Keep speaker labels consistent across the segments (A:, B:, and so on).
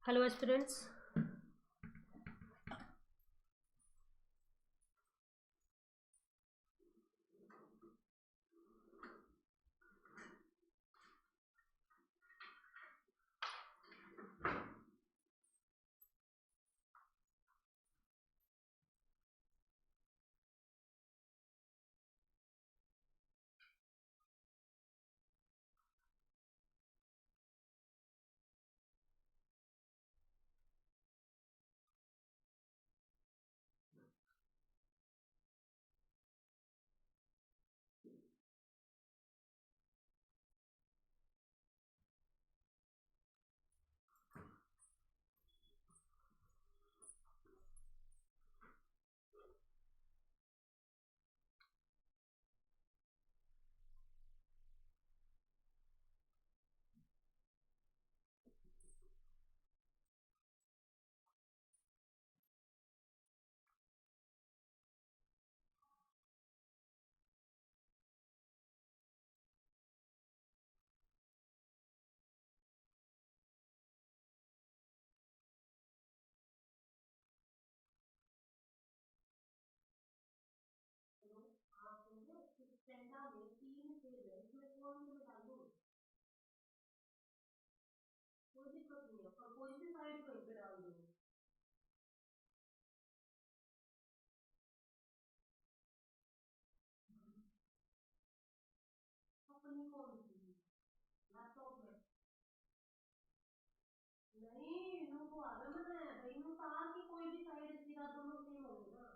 A: Hello aspirants. कोई दिक्कत नहीं है, पर कोई भी साइड कहीं पे डाल दो। अपनी कौन सी लैपटॉप में? नहीं, इनू को आगे बनाया है, इनू तार की कोई भी साइड सीधा दोनों सेम होंगे ना।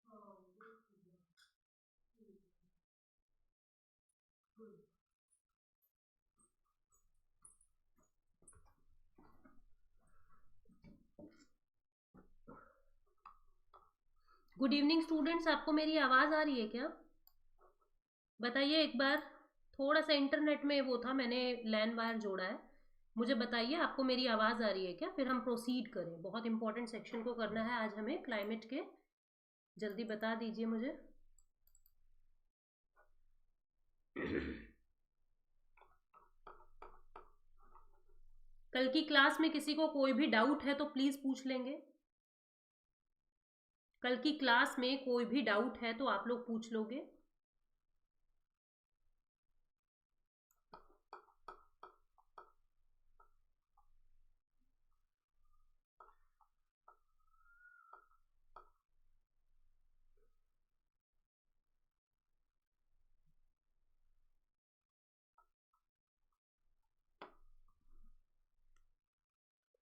A: हाँ, देख लीजिए। ठीक है। गुड इवनिंग स्टूडेंट्स, आपको मेरी आवाज़ आ रही है क्या? बताइए एक बार। थोड़ा सा इंटरनेट में वो था, मैंने लैंड वायर जोड़ा है। मुझे बताइए आपको मेरी आवाज़ आ रही है क्या, फिर हम प्रोसीड करें। बहुत इंपॉर्टेंट सेक्शन को करना है आज हमें, क्लाइमेट के। जल्दी बता दीजिए मुझे। कल की क्लास में किसी को कोई भी डाउट है तो प्लीज़ पूछ लेंगे। कल की क्लास में कोई भी डाउट है तो आप लोग पूछ लोगे।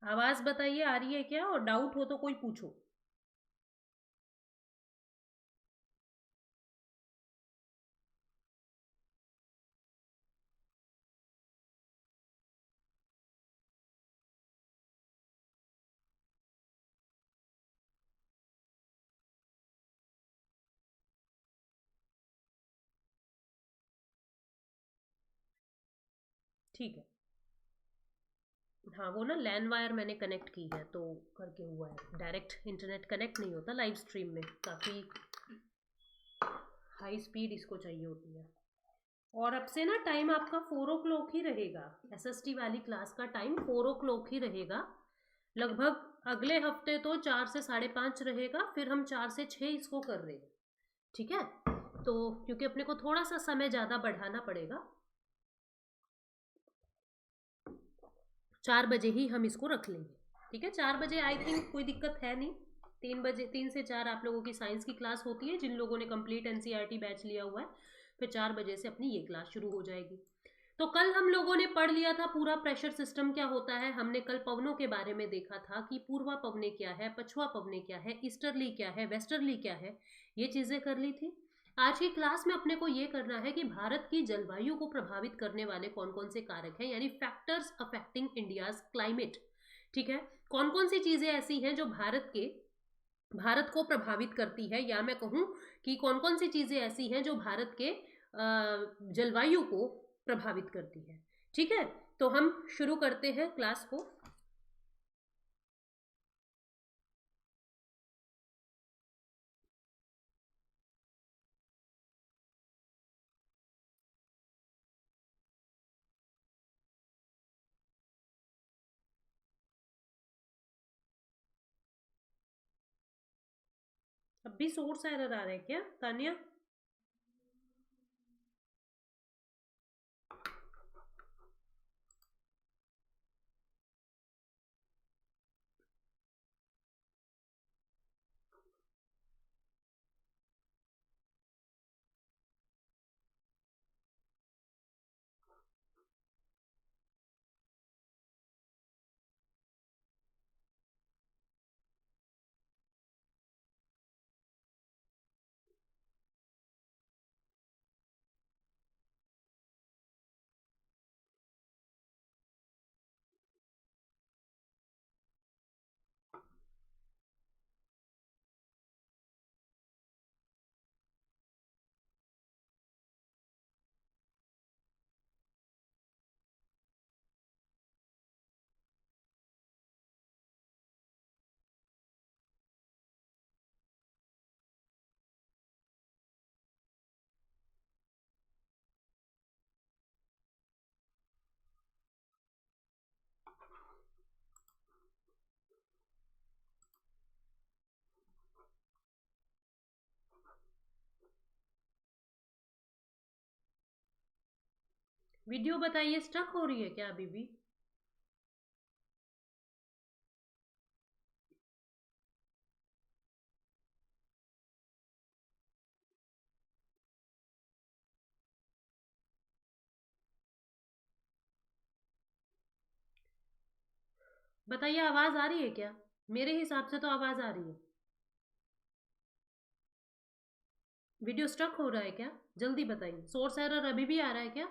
A: आवाज़ बताइए आ रही है क्या, और डाउट हो तो कोई पूछो। ठीक है। हाँ, वो ना लैंड वायर मैंने कनेक्ट की है तो करके हुआ है। डायरेक्ट इंटरनेट कनेक्ट नहीं होता लाइव स्ट्रीम में, काफ़ी हाई स्पीड इसको चाहिए होती है। और अब से ना टाइम आपका 4 o'clock ही रहेगा। एसएसटी वाली क्लास का टाइम 4 o'clock ही रहेगा लगभग। अगले हफ्ते तो 4 से 5:30 रहेगा, फिर हम 4 से 6 इसको कर रहे हैं। ठीक है, तो क्योंकि अपने को थोड़ा सा समय ज़्यादा बढ़ाना पड़ेगा, 4 बजे ही हम इसको रख लेंगे। ठीक है, 4 बजे आई थिंक कोई दिक्कत है नहीं। 3 बजे, 3 से 4 आप लोगों की साइंस की क्लास होती है, जिन लोगों ने कंप्लीट एनसीईआरटी बैच लिया हुआ है। फिर 4 बजे से अपनी ये क्लास शुरू हो जाएगी। तो कल हम लोगों ने पढ़ लिया था पूरा प्रेशर सिस्टम क्या होता है। हमने कल पवनों के बारे में देखा था कि पूर्वा पवने क्या है, पछुआ पवने क्या है, ईस्टर्ली क्या है, वेस्टर्ली क्या है। ये चीज़ें कर ली थी। आज की क्लास में अपने को ये करना है कि भारत की जलवायु को प्रभावित करने वाले कौन कौन से कारक हैं, यानी फैक्टर्स अफेक्टिंग इंडियाज क्लाइमेट। ठीक है, कौन कौन सी चीज़ें ऐसी हैं जो भारत को प्रभावित करती है, या मैं कहूँ कि कौन कौन सी चीज़ें ऐसी हैं जो भारत के जलवायु को प्रभावित करती है। ठीक है, तो हम शुरू करते हैं क्लास को। अब भी सोर्स एरर आ रहा है क्या तानिया? वीडियो बताइए, स्टक हो रही है क्या अभी भी? बताइए, आवाज आ रही है क्या? मेरे हिसाब से तो आवाज आ रही है। वीडियो स्टक हो रहा है क्या? जल्दी बताइए, सोर्स एरर अभी भी आ रहा है क्या?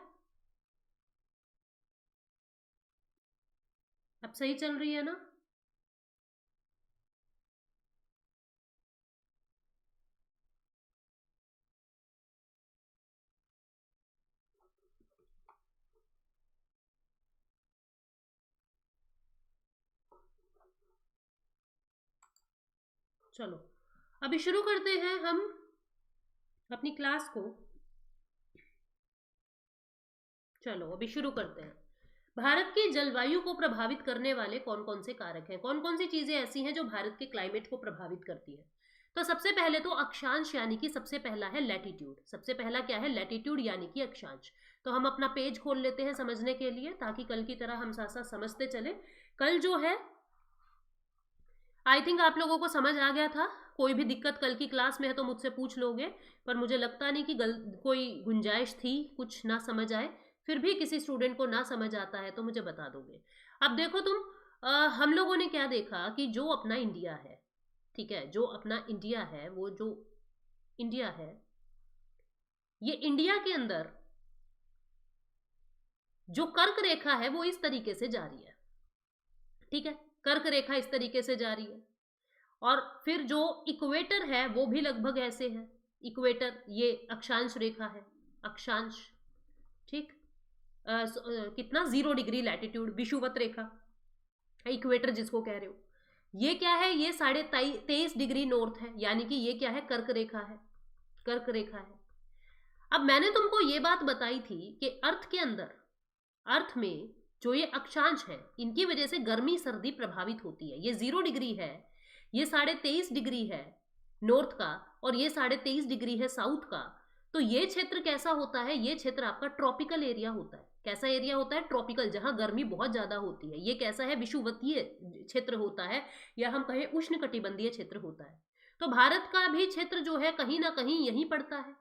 A: अब सही चल रही है ना? चलो, अभी शुरू करते हैं हम अपनी क्लास को। चलो अभी शुरू करते हैं। भारत की जलवायु को प्रभावित करने वाले कौन कौन से कारक हैं, कौन कौन सी चीजें ऐसी हैं जो भारत के क्लाइमेट को प्रभावित करती हैं? तो सबसे पहले तो अक्षांश, यानी कि सबसे पहला है लैटिट्यूड। सबसे पहला क्या है? लैटिट्यूड यानी कि अक्षांश। तो हम अपना पेज खोल लेते हैं समझने के लिए, ताकि कल की तरह हम साथ साथ समझते चले। कल जो है, आई थिंक आप लोगों को समझ आ गया था। कोई भी दिक्कत कल की क्लास में है तो मुझसे पूछ लोगे, पर मुझे लगता नहीं कि कोई गुंजाइश थी कुछ ना समझ आए। फिर भी किसी स्टूडेंट को ना समझ आता है तो मुझे बता दोगे। अब देखो तुम, हम लोगों ने क्या देखा कि जो अपना इंडिया है, ठीक है, जो अपना इंडिया है, वो जो इंडिया है, ये इंडिया के अंदर जो कर्क रेखा है वो इस तरीके से जा रही है। ठीक है, कर्क रेखा इस तरीके से जा रही है। और फिर जो इक्वेटर है वो भी लगभग ऐसे है। इक्वेटर ये अक्षांश रेखा है, अक्षांश, ठीक। कितना, 0 डिग्री लैटिट्यूड, विषुवत रेखा, इक्वेटर जिसको कह रहे हो। ये क्या है? ये 23.5 डिग्री नॉर्थ है, यानी कि ये क्या है? कर्क रेखा है, कर्क रेखा है। अब मैंने तुमको ये बात बताई थी कि अर्थ के अंदर, अर्थ में जो ये अक्षांश है, इनकी वजह से गर्मी सर्दी प्रभावित होती है। ये 0 डिग्री है, ये 23.5 डिग्री है नॉर्थ का, और ये 23.5 डिग्री है साउथ का। तो ये क्षेत्र कैसा होता है? ये क्षेत्र आपका ट्रॉपिकल एरिया होता है। कैसा एरिया होता है? ट्रॉपिकल, जहां गर्मी बहुत ज्यादा होती है। ये कैसा है? विषुवतीय क्षेत्र होता है, या हम कहें उष्ण कटिबंधीय क्षेत्र होता है। तो भारत का भी क्षेत्र जो है कहीं ना कहीं यहीं पड़ता है,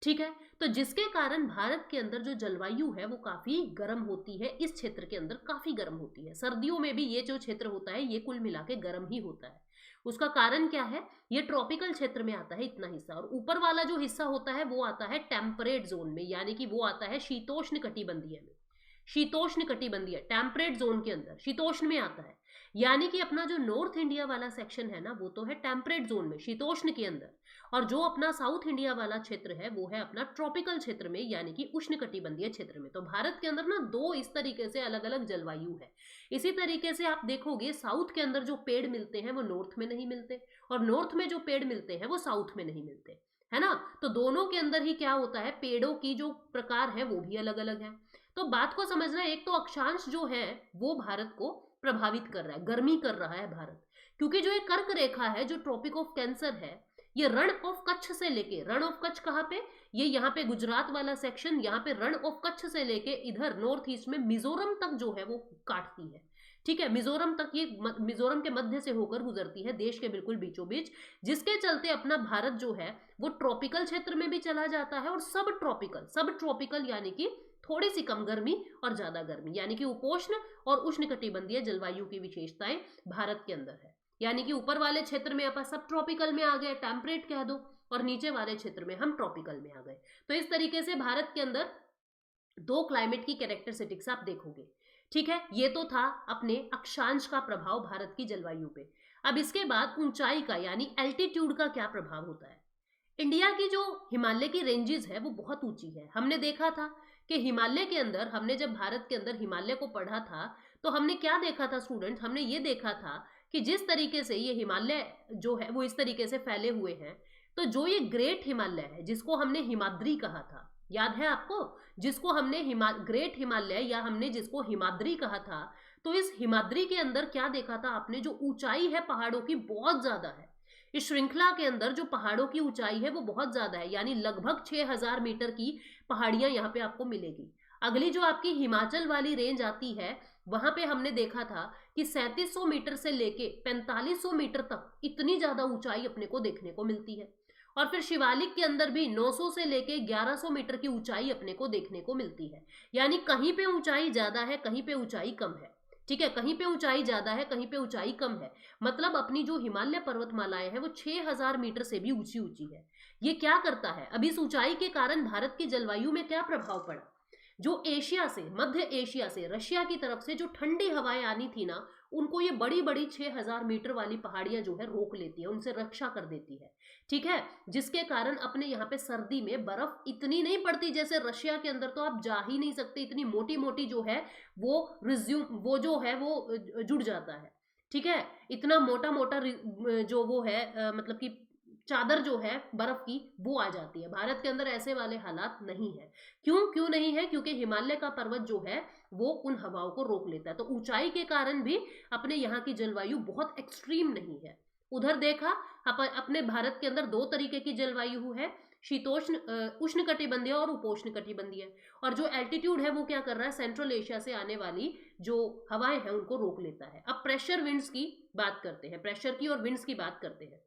A: ठीक है। तो जिसके कारण भारत के अंदर जो जलवायु है वो काफी गर्म होती है, इस क्षेत्र के अंदर काफी गर्म होती है। सर्दियों में भी ये जो क्षेत्र होता है ये कुल मिला के गर्म ही होता है। उसका कारण क्या है? ये ट्रॉपिकल क्षेत्र में आता है इतना हिस्सा, और ऊपर वाला जो हिस्सा होता है वो आता है टेम्परेट जोन में, यानी कि वो आता है शीतोष्ण कटिबंधीय में। शीतोष्ण कटिबंधीय, टेम्परेट जोन के अंदर शीतोष्ण में आता है। यानी कि अपना जो नॉर्थ इंडिया वाला सेक्शन है ना, वो तो है टेम्परेट जोन में, शीतोष्ण के अंदर। और जो अपना साउथ इंडिया वाला क्षेत्र है वो है अपना ट्रॉपिकल क्षेत्र में, यानी कि उष्ण कटिबंधीय क्षेत्र में। तो भारत के अंदर ना दो इस तरीके से अलग अलग जलवायु है। इसी तरीके से आप देखोगे साउथ के अंदर जो पेड़ मिलते हैं वो नॉर्थ में नहीं मिलते, और नॉर्थ में जो पेड़ मिलते हैं वो साउथ में नहीं मिलते, है ना। तो दोनों के अंदर ही क्या होता है? पेड़ों की जो प्रकार है वो भी अलग अलग है। तो बात को समझना, एक तो अक्षांश जो है वो भारत को प्रभावित कर रहा है, गर्मी कर रहा है भारत, क्योंकि जो एक कर्क रेखा है जो ट्रॉपिक ऑफ कैंसर है, ये रण ऑफ कच्छ से लेके, रण ऑफ कच्छ कहाँ पे, ये यहाँ पे गुजरात वाला सेक्शन, यहाँ पे रण ऑफ कच्छ से लेके इधर नॉर्थ ईस्ट में मिजोरम तक जो है वो काटती है। ठीक है, मिजोरम तक, ये मिजोरम के मध्य से होकर गुजरती है, देश के बिल्कुल बीचों बीच, जिसके चलते अपना भारत जो है वो ट्रॉपिकल क्षेत्र में भी चला जाता है और सब ट्रॉपिकल यानी कि थोड़ी सी कम गर्मी और ज्यादा गर्मी, यानी कि उपोष्ण और उष्णकटिबंधीय जलवायु की विशेषताएं भारत के अंदर है। यानी कि ऊपर वाले क्षेत्र में अपन सब ट्रॉपिकल में आ गए, टेम्परेट कह दो, और नीचे वाले क्षेत्र में हम ट्रॉपिकल में आ गए। तो इस तरीके से भारत के अंदर दो क्लाइमेट की कैरेक्टरिस्टिक्स आप देखोगे। ठीक है, ये तो था अपने अक्षांश का प्रभाव भारत की जलवायु पे। अब इसके बाद ऊंचाई का यानी एल्टीट्यूड का क्या प्रभाव होता है। इंडिया की जो हिमालय की रेंजेस है वो बहुत ऊंची है। हमने देखा था कि हिमालय के अंदर, हमने जब भारत के अंदर हिमालय को पढ़ा था तो हमने क्या देखा था स्टूडेंट, हमने ये देखा था कि जिस तरीके से ये हिमालय जो है वो इस तरीके से फैले हुए हैं, तो जो ये ग्रेट हिमालय है जिसको हमने हिमाद्री कहा था, याद है आपको, जिसको हमने ग्रेट हिमालय या हमने जिसको हिमाद्री कहा था, तो इस हिमाद्री के अंदर क्या देखा था आपने, जो ऊंचाई है पहाड़ों की बहुत ज्यादा है। इस श्रृंखला के अंदर जो पहाड़ों की ऊंचाई है वो बहुत ज्यादा है, यानी लगभग 6000 मीटर की पहाड़ियां यहाँ पे आपको मिलेगी। अगली जो आपकी हिमाचल वाली रेंज आती है वहां पे हमने देखा था कि 3700 मीटर से लेके 4500 मीटर तक इतनी ज्यादा ऊंचाई अपने को देखने को मिलती है। और फिर शिवालिक के अंदर भी 900 से लेके 1100 मीटर की ऊंचाई अपने को देखने को मिलती है। यानी कहीं पे ऊंचाई ज्यादा है, कहीं पे ऊंचाई कम है। ठीक है, कहीं पे ऊंचाई ज्यादा है, कहीं पे ऊंचाई कम है। मतलब अपनी जो हिमालय पर्वतमालाएं हैं वो 6000 मीटर से भी ऊंची ऊंची है। ये क्या करता है, अब इस ऊंचाई के कारण भारत की जलवायु में क्या प्रभाव पड़ा, जो एशिया से, मध्य एशिया से, रशिया की तरफ से जो ठंडी हवाएं आनी थी ना, उनको ये बड़ी बड़ी 6000 मीटर वाली पहाड़ियां जो है रोक लेती है, उनसे रक्षा कर देती है। ठीक है, जिसके कारण अपने यहाँ पे सर्दी में बर्फ इतनी नहीं पड़ती, जैसे रशिया के अंदर तो आप जा ही नहीं सकते, इतनी मोटी मोटी जो है वो जो है वो जुड़ जाता है। ठीक है, इतना मोटा मोटा जो वो है मतलब कि चादर जो है बर्फ की वो आ जाती है। भारत के अंदर ऐसे वाले हालात नहीं है। क्यों नहीं है, क्योंकि हिमालय का पर्वत जो है वो उन हवाओं को रोक लेता है। तो ऊंचाई के कारण भी अपने यहाँ की जलवायु बहुत एक्सट्रीम नहीं है। उधर देखा अपने भारत के अंदर दो तरीके की जलवायु है, शीतोष्ण उष्णकटिबंधीय और उपोष्ण कटिबंधीय। और जो एल्टीट्यूड है वो क्या कर रहा है, सेंट्रल एशिया से आने वाली जो हवाएं हैं उनको रोक लेता है। अब प्रेशर विंड्स की बात करते हैं, प्रेशर की और विंड्स की बात करते हैं।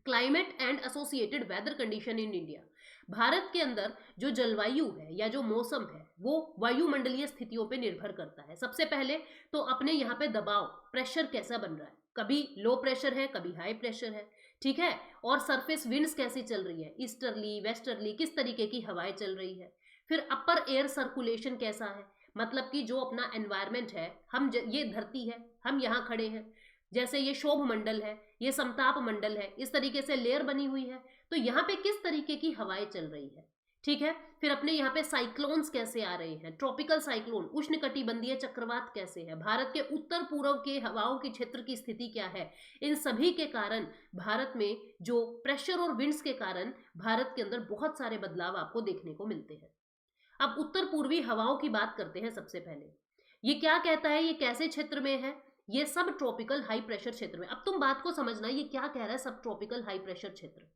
A: Climate and associated weather condition in India. Bharat के अंदर जो जलवायु है या जो मौसम है वो वायुमंडलीय स्थितियों पे निर्भर करता है। सबसे पहले तो अपने यहाँ पे दबाव, प्रेशर कैसा बन रहा है, कभी लो प्रेशर है, कभी हाई प्रेशर है। ठीक है, और सरफेस विंड्स कैसी चल रही है, ईस्टर्ली वेस्टर्ली, किस तरीके की हवाएं चल रही है। फिर अपर एयर सर्कुलेशन कैसा है, मतलब कि जो अपना एनवायरमेंट है, ये धरती है, हम यहाँ खड़े हैं, जैसे ये शोभ मंडल है, ये समताप मंडल है, इस तरीके से लेयर बनी हुई है, तो यहाँ पे किस तरीके की हवाएं चल रही है। ठीक है, फिर अपने यहाँ पे साइक्लोन्स कैसे आ रहे हैं, ट्रॉपिकल साइक्लोन, उष्णकटिबंधीय चक्रवात कैसे है, भारत के उत्तर पूर्व के हवाओं की क्षेत्र की स्थिति क्या है। इन सभी के कारण भारत में जो प्रेशर और विंड्स के कारण भारत के अंदर बहुत सारे बदलाव आपको देखने को मिलते हैं। अब उत्तर पूर्वी हवाओं की बात करते हैं। सबसे पहले ये क्या कहता है, ये कैसे क्षेत्र में है, ये सब ट्रॉपिकल हाई प्रेशर क्षेत्र में। अब तुम बात को समझना, ये क्या कह रहा है सब ट्रॉपिकल हाई प्रेशर क्षेत्र।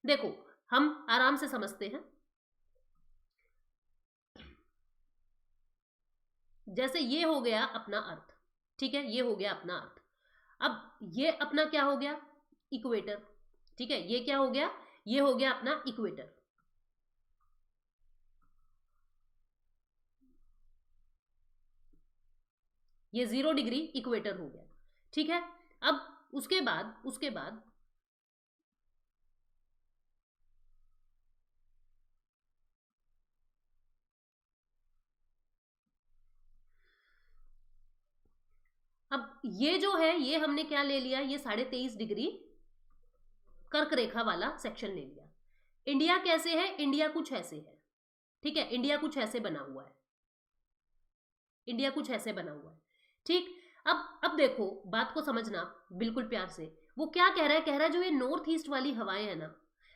A: देखो हम आराम से समझते हैं। जैसे ये हो गया अपना अर्थ, ठीक है, ये हो गया अपना अर्थ। अब ये अपना क्या हो गया, इक्वेटर। ठीक है, ये क्या हो गया, ये हो गया अपना इक्वेटर। ये 0 डिग्री इक्वेटर हो गया। ठीक है, अब उसके बाद अब ये जो है ये हमने क्या ले लिया, ये 23.5 डिग्री कर्क रेखा वाला सेक्शन ले लिया। इंडिया कैसे है, इंडिया कुछ ऐसे है। ठीक है, इंडिया कुछ ऐसे बना हुआ है, इंडिया कुछ ऐसे बना हुआ है। ठीक, अब देखो बात को समझना बिल्कुल प्यार से। वो क्या कह रहा है, कह रहा है जो ये नॉर्थ ईस्ट वाली हवाएं है ना,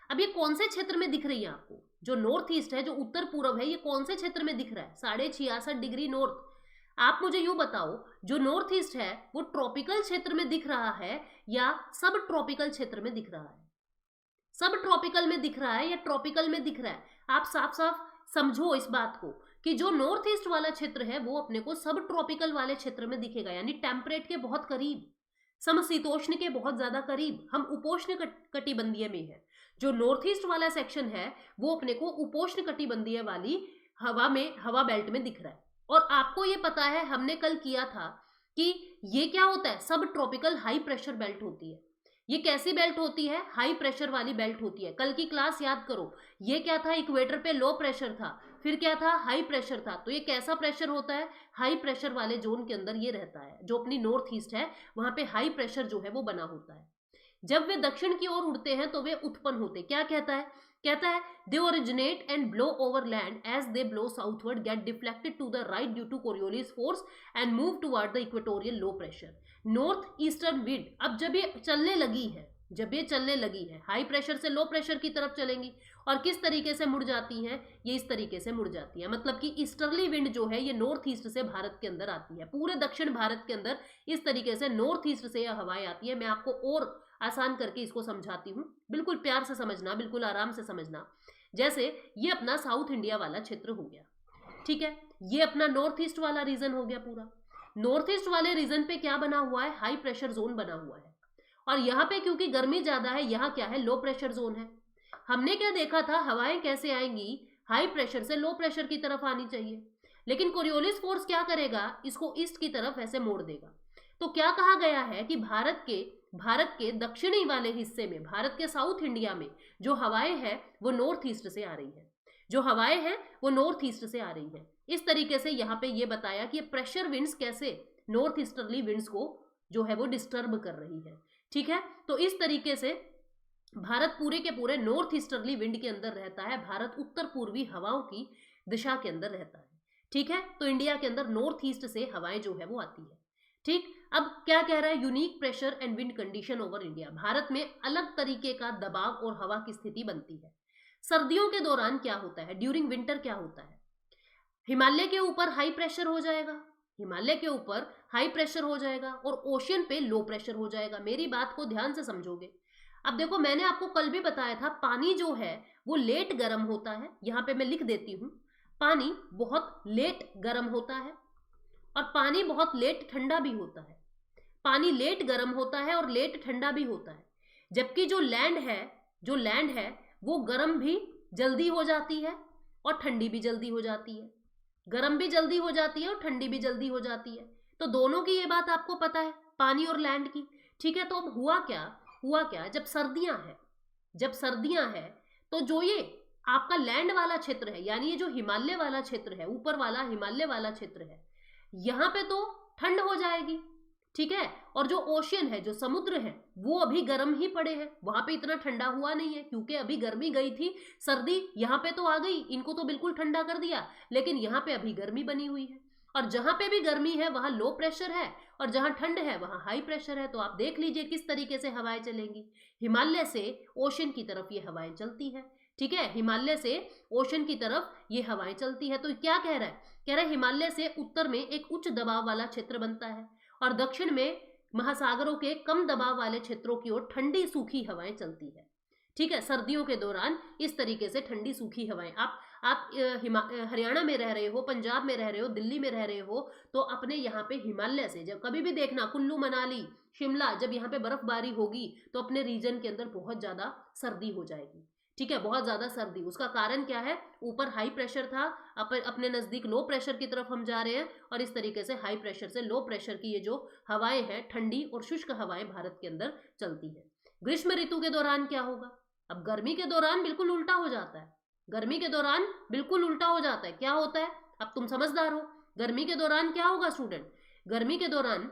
A: अब ये कौन से क्षेत्र में दिख रही है आपको, जो नॉर्थ ईस्ट है, जो उत्तर पूर्व है, ये कौन से क्षेत्र में दिख रहा है, 66.5 डिग्री नॉर्थ। आप मुझे यूं बताओ, जो नॉर्थ ईस्ट है वो ट्रॉपिकल क्षेत्र में दिख रहा है या सब ट्रॉपिकल क्षेत्र में दिख रहा है। सब ट्रॉपिकल में दिख रहा है या ट्रॉपिकल में दिख रहा है? आप साफ साफ समझो इस बात को कि जो नॉर्थ ईस्ट वाला क्षेत्र है वो अपने को सब ट्रॉपिकल वाले क्षेत्र में दिखेगा, यानी टेम्परेट के बहुत करीब, समशीतोष्ण के बहुत ज्यादा करीब। हम उपोष्ण कटिबंधीय में है। जो नॉर्थ ईस्ट वाला सेक्शन है वो अपने को उपोष्ण कटिबंधीय वाली हवा बेल्ट में दिख रहा है। और आपको ये पता है, हमने कल किया था कि ये क्या होता है, सब ट्रॉपिकल हाई प्रेशर बेल्ट होती है। ये कैसी बेल्ट होती है? हाई प्रेशर वाली बेल्ट होती है। कल की क्लास याद करो, ये क्या था? इक्वेटर पे लो प्रेशर था, फिर क्या था? हाई प्रेशर था। तो ये कैसा प्रेशर होता है? हाई प्रेशर वाले जोन के अंदर ये रहता है। जो अपनी नॉर्थ ईस्ट है वहां पे हाई प्रेशर जो है वो बना होता है। जब वे दक्षिण की ओर उड़ते हैं तो वे उत्पन्न होते, क्या कहता है? कहता है they originate and blow over land as they blow southward, get deflected to the right due to Coriolis force and move toward the equatorial low pressure north eastern wind. अब जब ये चलने लगी है, हाई प्रेशर से low pressure की तरफ चलेंगी और किस तरीके से मुड़ जाती हैं? ये इस तरीके से मुड़ जाती है। मतलब कि ईस्टर्ली विंड जो है ये नॉर्थ ईस्ट से भारत के अंदर आती है। पूरे दक्षिण भारत के अंदर इस तरीके से नॉर्थ ईस्ट से यह हवाएं आती है। मैं आपको और आसान करके इसको समझाती हूँ, बिल्कुल प्यार से समझना, बिल्कुल आराम से समझना। जैसे ये अपना साउथ इंडिया वाला क्षेत्र हो गया, ठीक है, ये अपना नॉर्थ ईस्ट वाला रीजन हो गया। पूरा नॉर्थ ईस्ट वाले रीजन पे क्या बना हुआ है? हाई प्रेशर जोन बना हुआ है। और यहाँ पे क्योंकि गर्मी ज्यादा है, यहाँ क्या है? लो प्रेशर जोन है। हमने क्या देखा था? हवाएं कैसे आएंगी? हाई प्रेशर से लो प्रेशर की तरफ आनी चाहिए, लेकिन कोरियोलिस फोर्स क्या करेगा? इसको ईस्ट की तरफ ऐसे मोड़ देगा। तो क्या कहा गया है कि भारत के दक्षिणी वाले हिस्से में, भारत के साउथ इंडिया में जो हवाएं हैं वो नॉर्थ ईस्ट से आ रही है। जो हवाएं हैं वो नॉर्थ ईस्ट से आ रही है। इस तरीके से यहाँ पे ये बताया कि ये प्रेशर विंड्स कैसे नॉर्थ ईस्टर्ली विंड्स को जो है वो डिस्टर्ब कर रही है। ठीक है, तो इस तरीके से भारत पूरे के पूरे नॉर्थ ईस्टर्ली विंड के अंदर रहता है। भारत उत्तर पूर्वी हवाओं की दिशा के अंदर रहता है। ठीक है, तो इंडिया के अंदर नॉर्थ ईस्ट से हवाएं जो है वो आती है। ठीक, अब क्या कह रहा है? Unique pressure and wind condition over India. Bharat में अलग तरीके का दबाव और हवा की स्थिति बनती है। सर्दियों के दौरान क्या होता है? ड्यूरिंग विंटर क्या होता है? हिमालय के ऊपर हाई प्रेशर हो जाएगा, हिमालय के ऊपर हाई प्रेशर हो जाएगा और ओशियन पे लो प्रेशर हो जाएगा। मेरी बात को ध्यान से समझोगे। अब देखो, मैंने आपको कल भी बताया था, पानी जो है वो लेट गर्म होता है। यहां पे मैं लिख देती हूं, पानी बहुत लेट गर्म होता है और पानी बहुत लेट ठंडा भी होता है। पानी लेट गर्म होता है और लेट ठंडा भी होता है। जबकि जो लैंड है वो गर्म भी जल्दी हो जाती है और ठंडी भी जल्दी हो जाती है। गर्म भी जल्दी हो जाती है और ठंडी भी जल्दी हो जाती है। तो दोनों की ये बात आपको पता है, पानी और लैंड की। ठीक है, तो अब हुआ क्या जब सर्दियां हैं तो जो ये आपका लैंड वाला क्षेत्र है, यानी ये जो हिमालय वाला क्षेत्र है, ऊपर वाला हिमालय वाला क्षेत्र है, यहां पे तो ठंड हो जाएगी। ठीक है, और जो ओशियन है, जो समुद्र है, वो अभी गर्म ही पड़े हैं। वहां पे इतना ठंडा हुआ नहीं है क्योंकि अभी गर्मी गई थी, सर्दी यहाँ पे तो आ गई, इनको तो बिल्कुल ठंडा कर दिया, लेकिन यहाँ पे अभी गर्मी बनी हुई है। और जहां पे भी गर्मी है वहां लो प्रेशर है और जहां ठंड है वहां हाई प्रेशर है। तो आप देख लीजिए किस तरीके से हवाएं चलेंगी। हिमालय से ओशन की तरफ ये हवाएं चलती है। ठीक है, हिमालय से ओशन की तरफ ये हवाएं चलती है। तो क्या कह रहा है? कह रहा है हिमालय से उत्तर में एक उच्च दबाव वाला क्षेत्र बनता है और दक्षिण में महासागरों के कम दबाव वाले क्षेत्रों की ओर ठंडी सूखी हवाएं चलती है। ठीक है, सर्दियों के दौरान इस तरीके से ठंडी सूखी हवाएं। आप हरियाणा में रह रहे हो, पंजाब में रह रहे हो, दिल्ली में रह रहे हो, तो अपने यहाँ पे हिमालय से जब कभी भी देखना, कुल्लू मनाली शिमला, जब यहाँ पे बर्फबारी होगी तो अपने रीजन के अंदर बहुत ज्यादा सर्दी हो जाएगी। ठीक है, बहुत ज्यादा सर्दी। उसका कारण क्या है? ऊपर हाई प्रेशर था, अपने नजदीक लो प्रेशर की तरफ हम जा रहे हैं और इस तरीके से हाई प्रेशर से लो प्रेशर की ये जो हवाएं हैं, ठंडी और शुष्क हवाएं भारत के अंदर चलती है। ग्रीष्म ऋतु के दौरान क्या होगा? अब गर्मी के दौरान बिल्कुल उल्टा हो जाता है। गर्मी के दौरान बिल्कुल उल्टा हो जाता है। क्या होता है? अब तुम समझदार हो। गर्मी के दौरान क्या होगा स्टूडेंट? गर्मी के दौरान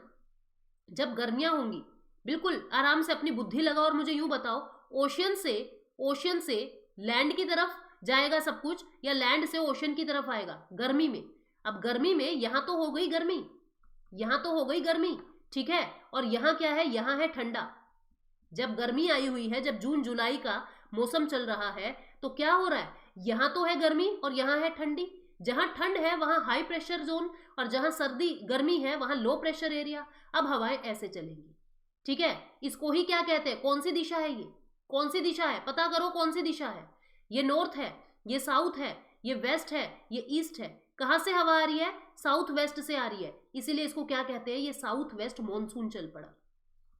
A: जब गर्मियां होंगी, बिल्कुल आराम से अपनी बुद्धि लगाओ और मुझे यूं बताओ, ओशियन से लैंड की तरफ जाएगा सब कुछ या लैंड से ओशन की तरफ आएगा? गर्मी में। अब गर्मी में यहां तो हो गई गर्मी, ठीक है, और यहां क्या है? यहां है ठंडा। जब गर्मी आई हुई है, जब जून जुलाई का मौसम चल रहा है, तो क्या हो रहा है? यहां तो है गर्मी और यहां है ठंडी। जहां ठंड है वहां हाई प्रेशर जोन और जहां गर्मी है वहां लो प्रेशर एरिया। अब हवाएं ऐसे चलेंगी। ठीक है, इसको ही क्या कहते हैं? कौन सी दिशा है ये? कौन सी दिशा है, पता करो कौन सी दिशा है। ये नॉर्थ है, ये साउथ है, ये वेस्ट है, ये ईस्ट है। कहां से हवा आ रही है, साउथ वेस्ट से आ रही है, इसीलिए इसको क्या कहते हैं, ये साउथ वेस्ट मॉनसून चल पड़ा।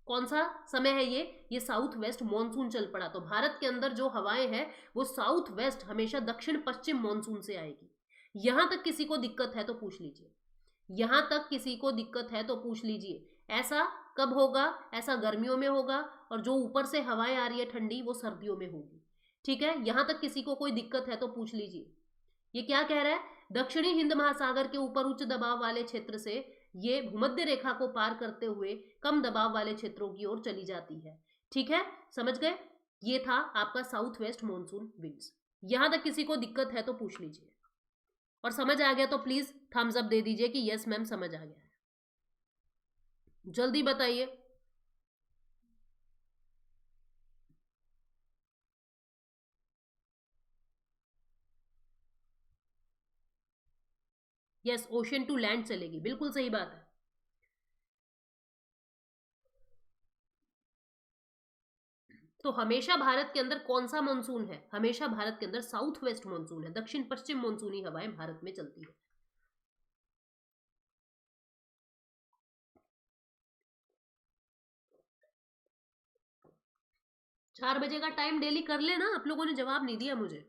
A: कौन सा समय है ये साउथ वेस्ट मॉनसून चल पड़ा। तो भारत के अंदर जो हवाएं हैं वो साउथ वेस्ट हमेशा दक्षिण पश्चिम मॉनसून से आएगी। यहां तक किसी को दिक्कत है तो पूछ लीजिए, यहां तक किसी को दिक्कत है तो पूछ लीजिए। ऐसा कब होगा, ऐसा गर्मियों में होगा, और जो ऊपर से हवाएं आ रही है ठंडी वो सर्दियों में होगी। ठीक है, यहां तक किसी को कोई दिक्कत है तो पूछ लीजिए। ये क्या कह रहा है, दक्षिणी हिंद महासागर के ऊपर उच्च दबाव वाले क्षेत्र से ये भूमध्य रेखा को पार करते हुए कम दबाव वाले क्षेत्रों की ओर चली जाती है। ठीक है, समझ गए। ये था आपका साउथ वेस्ट मॉनसून विंड्स। यहां तक किसी को दिक्कत है तो पूछ लीजिए, और समझ आ गया तो प्लीज थम्स अप दे दीजिए कि यस मैम समझ आ गया है। जल्दी बताइए। यस, ओशन टू लैंड चलेगी, बिल्कुल सही बात है। तो हमेशा भारत के अंदर कौन सा मानसून है, हमेशा भारत के अंदर साउथ वेस्ट मानसून है, दक्षिण पश्चिम मानसूनी हवाएं भारत में चलती है। 4 बजे का टाइम डेली कर लेना, आप लोगों ने जवाब नहीं दिया मुझे।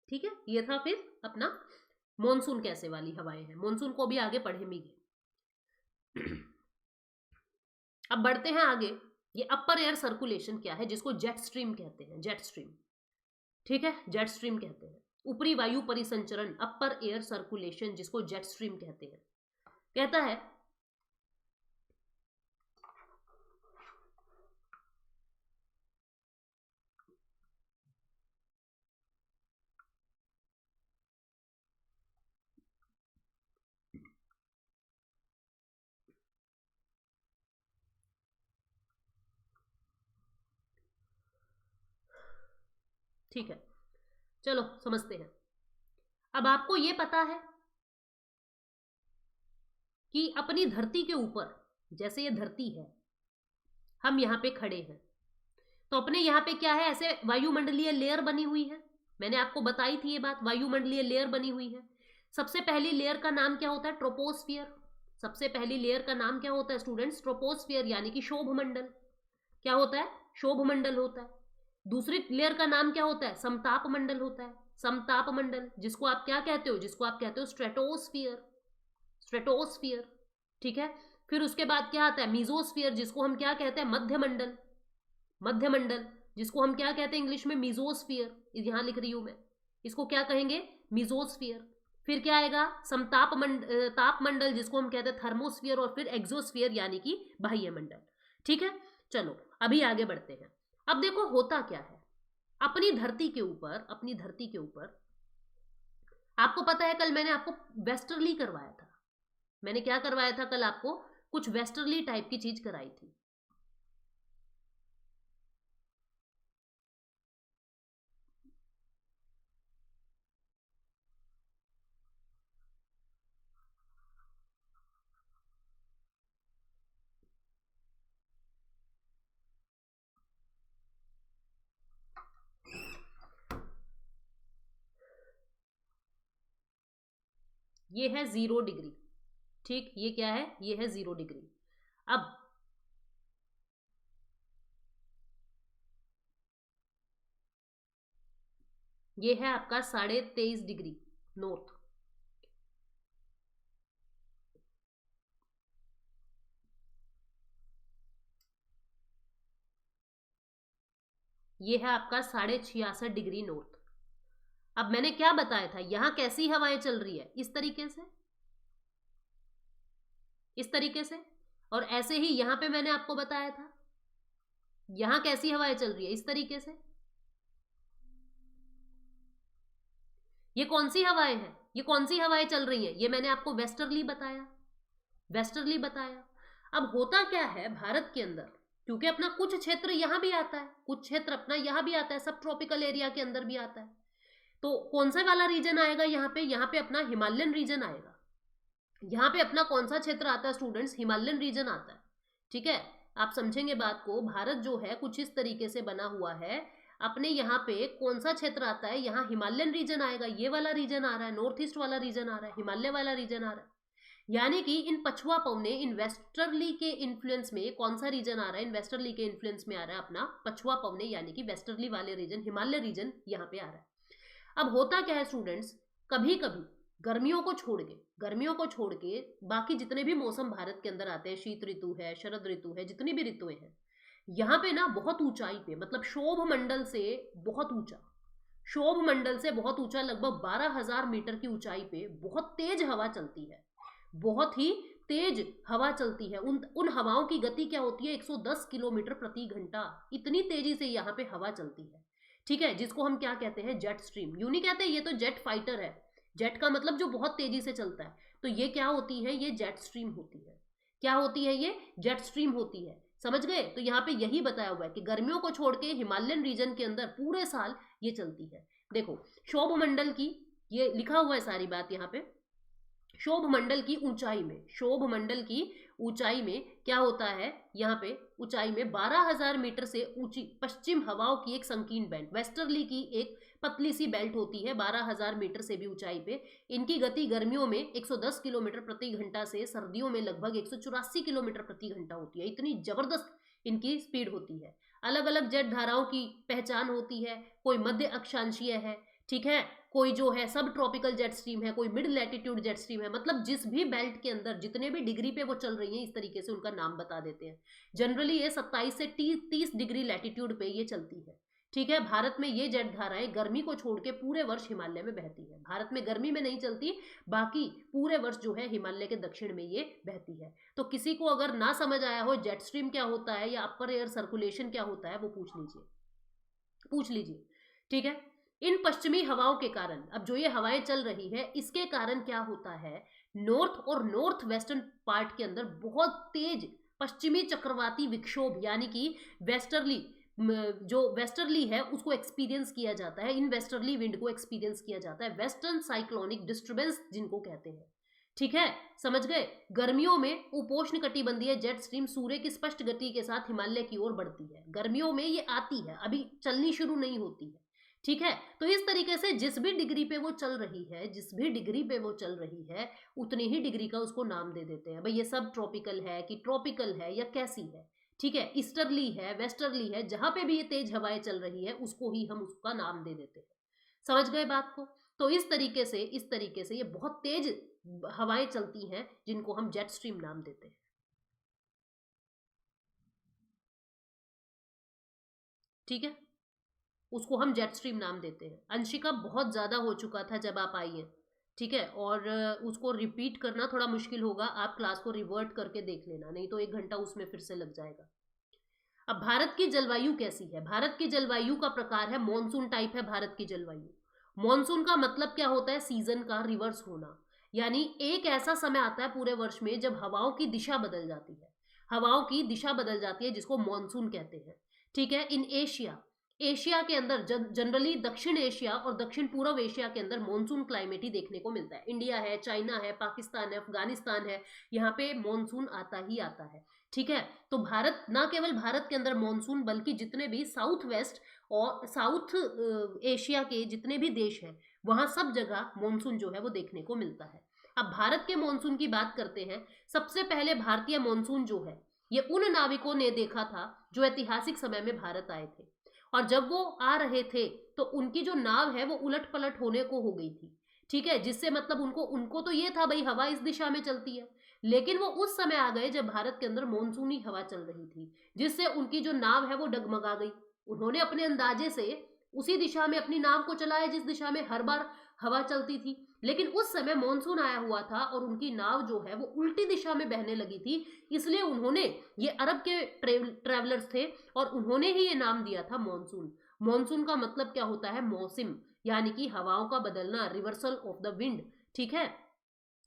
A: ठीक है, ये था फिर अपना मॉनसून कैसे वाली हवाएं हैं, मॉनसून को भी आगे पढ़ेंगे। अब बढ़ते हैं आगे। ये अपर एयर सर्कुलेशन क्या है, जिसको जेट स्ट्रीम कहते हैं, जेट स्ट्रीम। ठीक है, जेट स्ट्रीम कहते हैं ऊपरी वायु परिसंचरण, अपर एयर सर्कुलेशन, जिसको जेट स्ट्रीम कहते हैं। कहता है ठीक है, चलो समझते हैं। अब आपको ये पता है कि अपनी धरती के ऊपर, जैसे ये धरती है, हम यहाँ पे खड़े हैं, तो अपने यहाँ पे क्या है, ऐसे वायुमंडलीय लेयर बनी हुई है। मैंने आपको बताई थी ये बात, वायुमंडलीय लेयर बनी हुई है। सबसे पहली लेयर का नाम क्या होता है, ट्रोपोस्फियर। सबसे पहली लेयर का नाम क्या होता है स्टूडेंट्स, ट्रोपोस्फियर, यानी कि शोभ मंडल। क्या होता है, शोभ मंडल होता है। दूसरी लेयर का नाम क्या होता है, समताप मंडल होता है, समताप मंडल, जिसको आप क्या कहते हो, जिसको आप कहते हो स्ट्रेटोस्फियर, स्ट्रेटोस्फियर। ठीक है, फिर उसके बाद क्या आता है, मीजोस्फियर, जिसको हम क्या कहते हैं, मध्य मंडल, मध्य मंडल, जिसको हम क्या कहते हैं इंग्लिश में, मीजोस्फियर। यहां लिख रही हूं मैं, इसको क्या कहेंगे, मीजोस्फियर। फिर क्या आएगा, समताप ताप मंडल, जिसको हम कहते हैं थर्मोस्फियर, और फिर एक्सोस्फियर यानी कि बाह्य मंडल। ठीक है, चलो अभी आगे बढ़ते हैं। अब देखो होता क्या है, अपनी धरती के ऊपर, अपनी धरती के ऊपर, आपको पता है कल मैंने आपको वेस्टर्ली करवाया था। मैंने क्या करवाया था कल आपको, कुछ वेस्टर्ली टाइप की चीज कराई थी। ये है 0 डिग्री। ठीक, ये क्या है, ये है 0 डिग्री। अब ये है आपका 23.5 डिग्री नॉर्थ। ये है आपका 66.5 डिग्री नॉर्थ। अब मैंने क्या बताया था, यहां कैसी हवाएं चल रही है, इस तरीके से, इस तरीके से। और ऐसे ही यहां पे मैंने आपको बताया था, यहां कैसी हवाएं चल रही है, इस तरीके से। ये कौन सी हवाएं हैं, ये कौन सी हवाएं चल रही हैं, ये मैंने आपको वेस्टर्ली बताया, वेस्टर्ली बताया। अब होता क्या है भारत के अंदर, क्योंकि अपना कुछ क्षेत्र यहां भी आता है, कुछ क्षेत्र अपना यहां भी आता है, सब ट्रॉपिकल एरिया के अंदर भी आता है। तो कौन सा वाला रीजन आएगा यहाँ पे अपना हिमालयन रीजन आएगा। यहाँ पे अपना कौन सा क्षेत्र आता है स्टूडेंट्स, हिमालयन रीजन आता है। ठीक है, आप समझेंगे बात को। भारत जो है कुछ इस तरीके से बना हुआ है। अपने यहाँ पे कौन सा क्षेत्र आता है, यहाँ हिमालयन रीजन आएगा, ये वाला रीजन आ रहा है, नॉर्थ ईस्ट वाला रीजन आ रहा है, हिमालय वाला रीजन आ रहा है। यानी कि इन पछुआ पवने, इन वेस्टर्ली के इन्फ्लुएंस में कौन सा रीजन आ रहा है, इन वेस्टर्ली के इन्फ्लुएंस में आ रहा है अपना पछुआ पवने, यानी कि वेस्टर्ली वाले रीजन, हिमालय रीजन यहाँ पे आ रहा है। अब होता क्या है स्टूडेंट्स, कभी कभी गर्मियों को छोड़ के बाकी जितने भी मौसम भारत के अंदर आते हैं, शीत ऋतु है, शरद ऋतु है, जितनी भी ऋतुएं हैं, यहाँ पे ना बहुत ऊंचाई पे, मतलब शोभ मंडल से बहुत ऊंचा, शोभ मंडल से बहुत ऊंचा, लगभग 12,000 मीटर की ऊंचाई पे बहुत तेज हवा चलती है, बहुत ही तेज हवा चलती है। उन उन हवाओं की गति क्या होती है, 110 किलोमीटर प्रति घंटा, इतनी तेजी से यहाँ पे हवा चलती है। ठीक है, जिसको हम क्या कहते हैं, जेट स्ट्रीम। यूं नहीं कहते ये तो जेट फाइटर है, जेट का मतलब जो बहुत तेजी से चलता है, तो ये क्या होती है, ये जेट स्ट्रीम होती है। क्या होती है, ये जेट स्ट्रीम होती है। समझ गए? तो यहाँ पे यही बताया हुआ है कि गर्मियों को छोड़ के हिमालयन रीजन के अंदर पूरे साल ये चलती है। देखो शोभ मंडल की, ये लिखा हुआ है सारी बात यहाँ पे। शोभ मंडल की ऊंचाई में, शोभ मंडल की ऊंचाई में क्या होता है, यहाँ पे ऊंचाई में 12,000 मीटर से ऊंची पश्चिम हवाओं की एक संकीर्ण बेल्ट, वेस्टर्ली की एक पतली सी बेल्ट होती है 12,000 मीटर से भी ऊंचाई पे। इनकी गति गर्मियों में 110 किलोमीटर प्रति घंटा से सर्दियों में लगभग 184 किलोमीटर प्रति घंटा होती है। इतनी जबरदस्त इनकी स्पीड होती है। अलग अलग जेट धाराओं की पहचान होती है, कोई मध्य अक्षांशीय है, ठीक है, कोई जो है सब ट्रॉपिकल जेट स्ट्रीम है, कोई मिड लैटिट्यूड जेट स्ट्रीम है। मतलब जिस भी बेल्ट के अंदर जितने भी डिग्री पे वो चल रही हैं, इस तरीके से उनका नाम बता देते हैं। जनरली ये 27 से 30 डिग्री लैटिट्यूड पे ये चलती है। ठीक है, भारत में ये जेट धाराएं गर्मी को छोड़ के पूरे वर्ष हिमालय में बहती है। भारत में गर्मी में नहीं चलती, बाकी पूरे वर्ष जो है हिमालय के दक्षिण में ये बहती है। तो किसी को अगर ना समझ आया हो जेट स्ट्रीम क्या होता है या अपर एयर सर्कुलेशन क्या होता है, वो पूछ लीजिए। ठीक है, इन पश्चिमी हवाओं के कारण, अब जो ये हवाएं चल रही है, इसके कारण क्या होता है, नॉर्थ और नॉर्थ वेस्टर्न पार्ट के अंदर बहुत तेज पश्चिमी चक्रवाती विक्षोभ, यानी कि वेस्टर्ली, जो वेस्टर्ली है उसको एक्सपीरियंस किया जाता है, इन वेस्टर्ली विंड को एक्सपीरियंस किया जाता है, वेस्टर्न साइक्लोनिक डिस्टर्बेंस जिनको कहते हैं। ठीक है, समझ गए? गर्मियों में उपोष्ण कटिबंधीय जेट स्ट्रीम सूर्य की स्पष्ट गति के साथ हिमालय की ओर बढ़ती है। गर्मियों में ये आती है, अभी चलनी शुरू नहीं होती है। ठीक है, तो इस तरीके से जिस भी डिग्री पे वो चल रही है, जिस भी डिग्री पे वो चल रही है, उतनी ही डिग्री का उसको नाम दे देते हैं। भाई ये सब ट्रॉपिकल है कि ट्रॉपिकल है या कैसी है, ठीक है, ईस्टर्ली है, वेस्टर्ली है, जहां पे भी ये तेज हवाएं चल रही है उसको ही हम उसका नाम दे देते हैं। समझ गए बात को? तो इस तरीके से ये बहुत तेज हवाएं चलती हैं जिनको हम जेट स्ट्रीम नाम देते हैं। ठीक है, उसको हम जेट स्ट्रीम नाम देते हैं। अंशिका बहुत ज़्यादा हो चुका था जब आप आई हैं, ठीक है, और उसको रिपीट करना थोड़ा मुश्किल होगा। आप क्लास को रिवर्ट करके देख लेना, नहीं तो 1 घंटा उसमें फिर से लग जाएगा। अब भारत की जलवायु कैसी है? भारत की जलवायु का प्रकार है मॉनसून टाइप है भारत की जलवायु। मॉनसून का मतलब क्या होता है? सीजन का रिवर्स होना, यानी एक ऐसा समय आता है पूरे वर्ष में जब हवाओं की दिशा बदल जाती है, हवाओं की दिशा बदल जाती है, जिसको मॉनसून कहते हैं। ठीक है, इन एशिया, एशिया के अंदर जनरली दक्षिण एशिया और दक्षिण पूर्व एशिया के अंदर मॉनसून क्लाइमेट ही देखने को मिलता है। इंडिया है, चाइना है, पाकिस्तान है, अफगानिस्तान है, यहाँ पे मॉनसून आता ही आता है। ठीक है, तो भारत, ना केवल भारत के अंदर मॉनसून, बल्कि जितने भी साउथ वेस्ट और साउथ एशिया के जितने भी देश हैं, वहां सब जगह मॉनसून जो है वो देखने को मिलता है। अब भारत के मॉनसून की बात करते हैं। सबसे पहले भारतीय मॉनसून जो है, ये उन नाविकों ने देखा था जो ऐतिहासिक समय में भारत आए थे, और जब वो आ रहे थे तो उनकी जो नाव है वो उलट पलट होने को हो गई थी। ठीक है, जिससे मतलब उनको उनको तो ये था भाई हवा इस दिशा में चलती है, लेकिन वो उस समय आ गए जब भारत के अंदर मानसूनी हवा चल रही थी, जिससे उनकी जो नाव है वो डगमगा गई। उन्होंने अपने अंदाजे से उसी दिशा में अपनी नाव को चलाया जिस दिशा में हर बार हवा चलती थी, लेकिन उस समय मानसून आया हुआ था और उनकी नाव जो है वो उल्टी दिशा में बहने लगी थी। इसलिए उन्होंने, ये अरब के ट्रेवलर्स थे और उन्होंने ही ये नाम दिया था मानसून। मानसून का मतलब क्या होता है? मौसम, यानी कि हवाओं का बदलना, रिवर्सल ऑफ द विंड। ठीक है,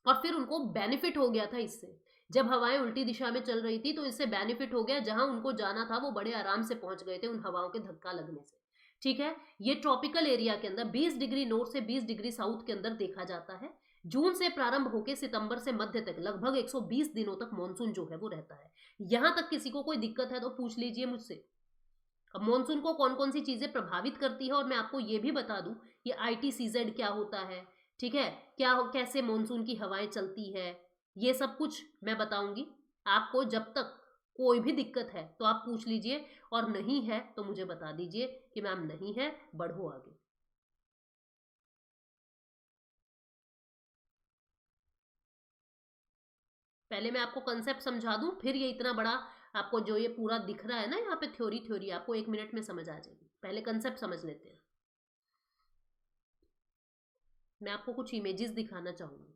A: और फिर उनको बेनिफिट हो गया था इससे। जब हवाएं उल्टी दिशा में चल रही थी तो इससे बेनिफिट हो गया, जहां उनको जाना था वो बड़े आराम से पहुंच गए थे उन हवाओं के धक्का लगने से। ठीक है, ये ट्रॉपिकल एरिया के अंदर 20 डिग्री नॉर्थ से 20 डिग्री साउथ के अंदर देखा जाता है। जून से प्रारंभ होकर सितंबर से मध्य तक लगभग 120 दिनों तक मानसून जो है वो रहता है। यहां तक किसी को कोई दिक्कत है तो पूछ लीजिए मुझसे। अब मानसून को कौन कौन सी चीजें प्रभावित करती है, और मैं आपको ये भी बता दूं ये ITCZ क्या होता है, ठीक है, क्या कैसे मानसून की हवाएं चलती है, ये सब कुछ मैं बताऊंगी आपको। जब तक कोई भी दिक्कत है तो आप पूछ लीजिए, और नहीं है तो मुझे बता दीजिए कि मैम नहीं है, बढ़ो आगे। पहले मैं आपको कंसेप्ट समझा दूं, फिर ये इतना बड़ा आपको जो ये पूरा दिख रहा है ना यहाँ पे थ्योरी थ्योरी आपको 1 मिनट में समझ आ जाएगी। पहले कंसेप्ट समझ लेते हैं। मैं आपको कुछ इमेजेस दिखाना चाहूंगी।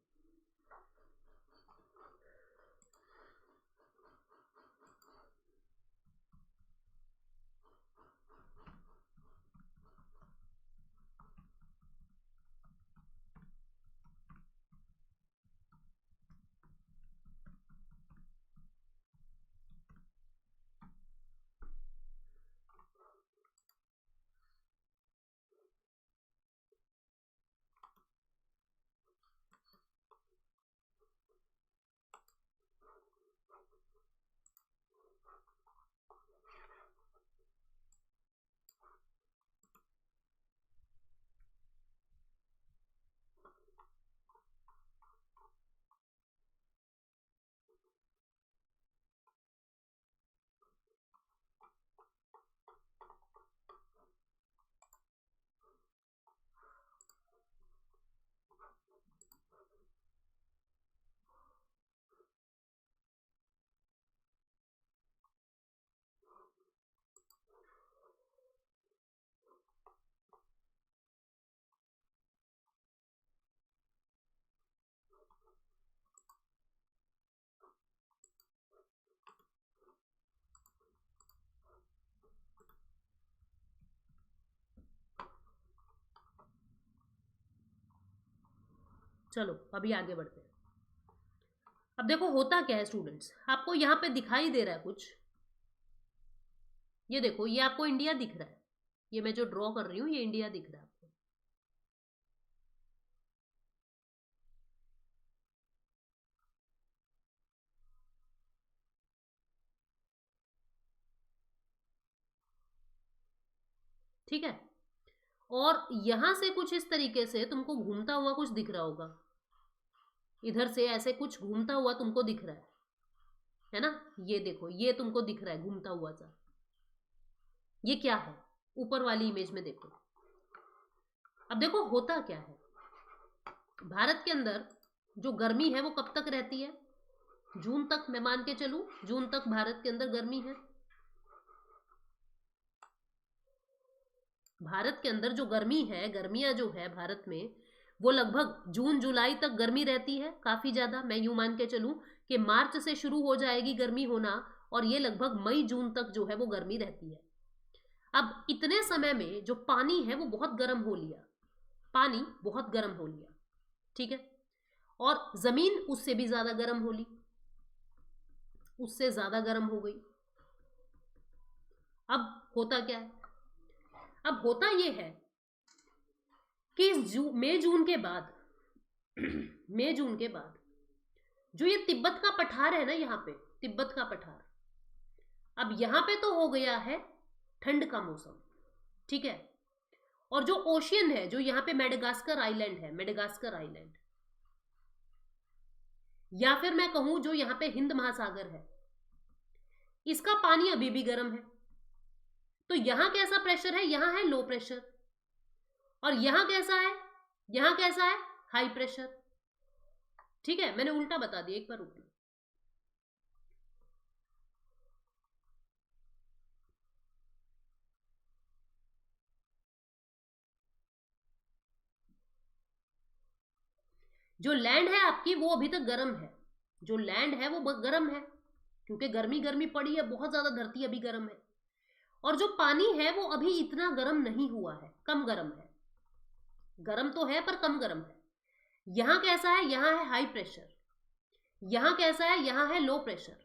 A: चलो अभी आगे बढ़ते हैं। अब देखो होता क्या है स्टूडेंट्स, आपको यहाँ पे दिखाई दे रहा है कुछ, ये देखो ये आपको इंडिया दिख रहा है, ये मैं जो ड्रॉ कर रही हूँ ये इंडिया दिख रहा है आपको। ठीक है, और यहां से कुछ इस तरीके से तुमको घूमता हुआ कुछ दिख रहा होगा, इधर से ऐसे कुछ घूमता हुआ तुमको दिख रहा है ना, ये देखो ये तुमको दिख रहा है घूमता हुआ सा, ये क्या है, ऊपर वाली इमेज में देखो। अब देखो होता क्या है, भारत के अंदर जो गर्मी है वो कब तक रहती है, जून तक, मैं मान के चलूं जून तक भारत के अंदर गर्मी है। भारत के अंदर जो गर्मी है, गर्मियां जो है भारत में, वो लगभग जून जुलाई तक गर्मी रहती है, काफी ज्यादा। मैं यूं मान के चलूं कि मार्च से शुरू हो जाएगी गर्मी होना, और ये लगभग मई जून तक जो है वो गर्मी रहती है। अब इतने समय में जो पानी है वो बहुत गर्म हो लिया, पानी बहुत गर्म हो लिया, ठीक है, और जमीन उससे भी ज्यादा गर्म हो ली, उससे ज्यादा गर्म हो गई। अब होता क्या है, अब होता यह है कि मई जून के बाद मई जून के बाद जो ये तिब्बत का पठार है ना, यहाँ पे तिब्बत का पठार, अब यहां पे तो हो गया है ठंड का मौसम, ठीक है, और जो ओशियन है, जो यहाँ पे मेडागास्कर आइलैंड है, मेडागास्कर आइलैंड, या फिर मैं कहूं जो यहाँ पे हिंद महासागर है, इसका पानी अभी भी गर्म है। तो यहां कैसा प्रेशर है, यहां है लो प्रेशर, और यहां कैसा है, यहां कैसा है, हाई प्रेशर। ठीक है, मैंने उल्टा बता दिया, एक बार रुकना। जो लैंड है आपकी वो अभी तक गर्म है, जो लैंड है वो गर्म है, क्योंकि गर्मी गर्मी पड़ी है बहुत ज्यादा, धरती अभी गर्म है। और जो पानी है वो अभी इतना गर्म नहीं हुआ है, कम गर्म है, गर्म तो है पर कम गर्म है। यहां कैसा है, यहां है हाई प्रेशर, यहां कैसा है, यहां है लो प्रेशर।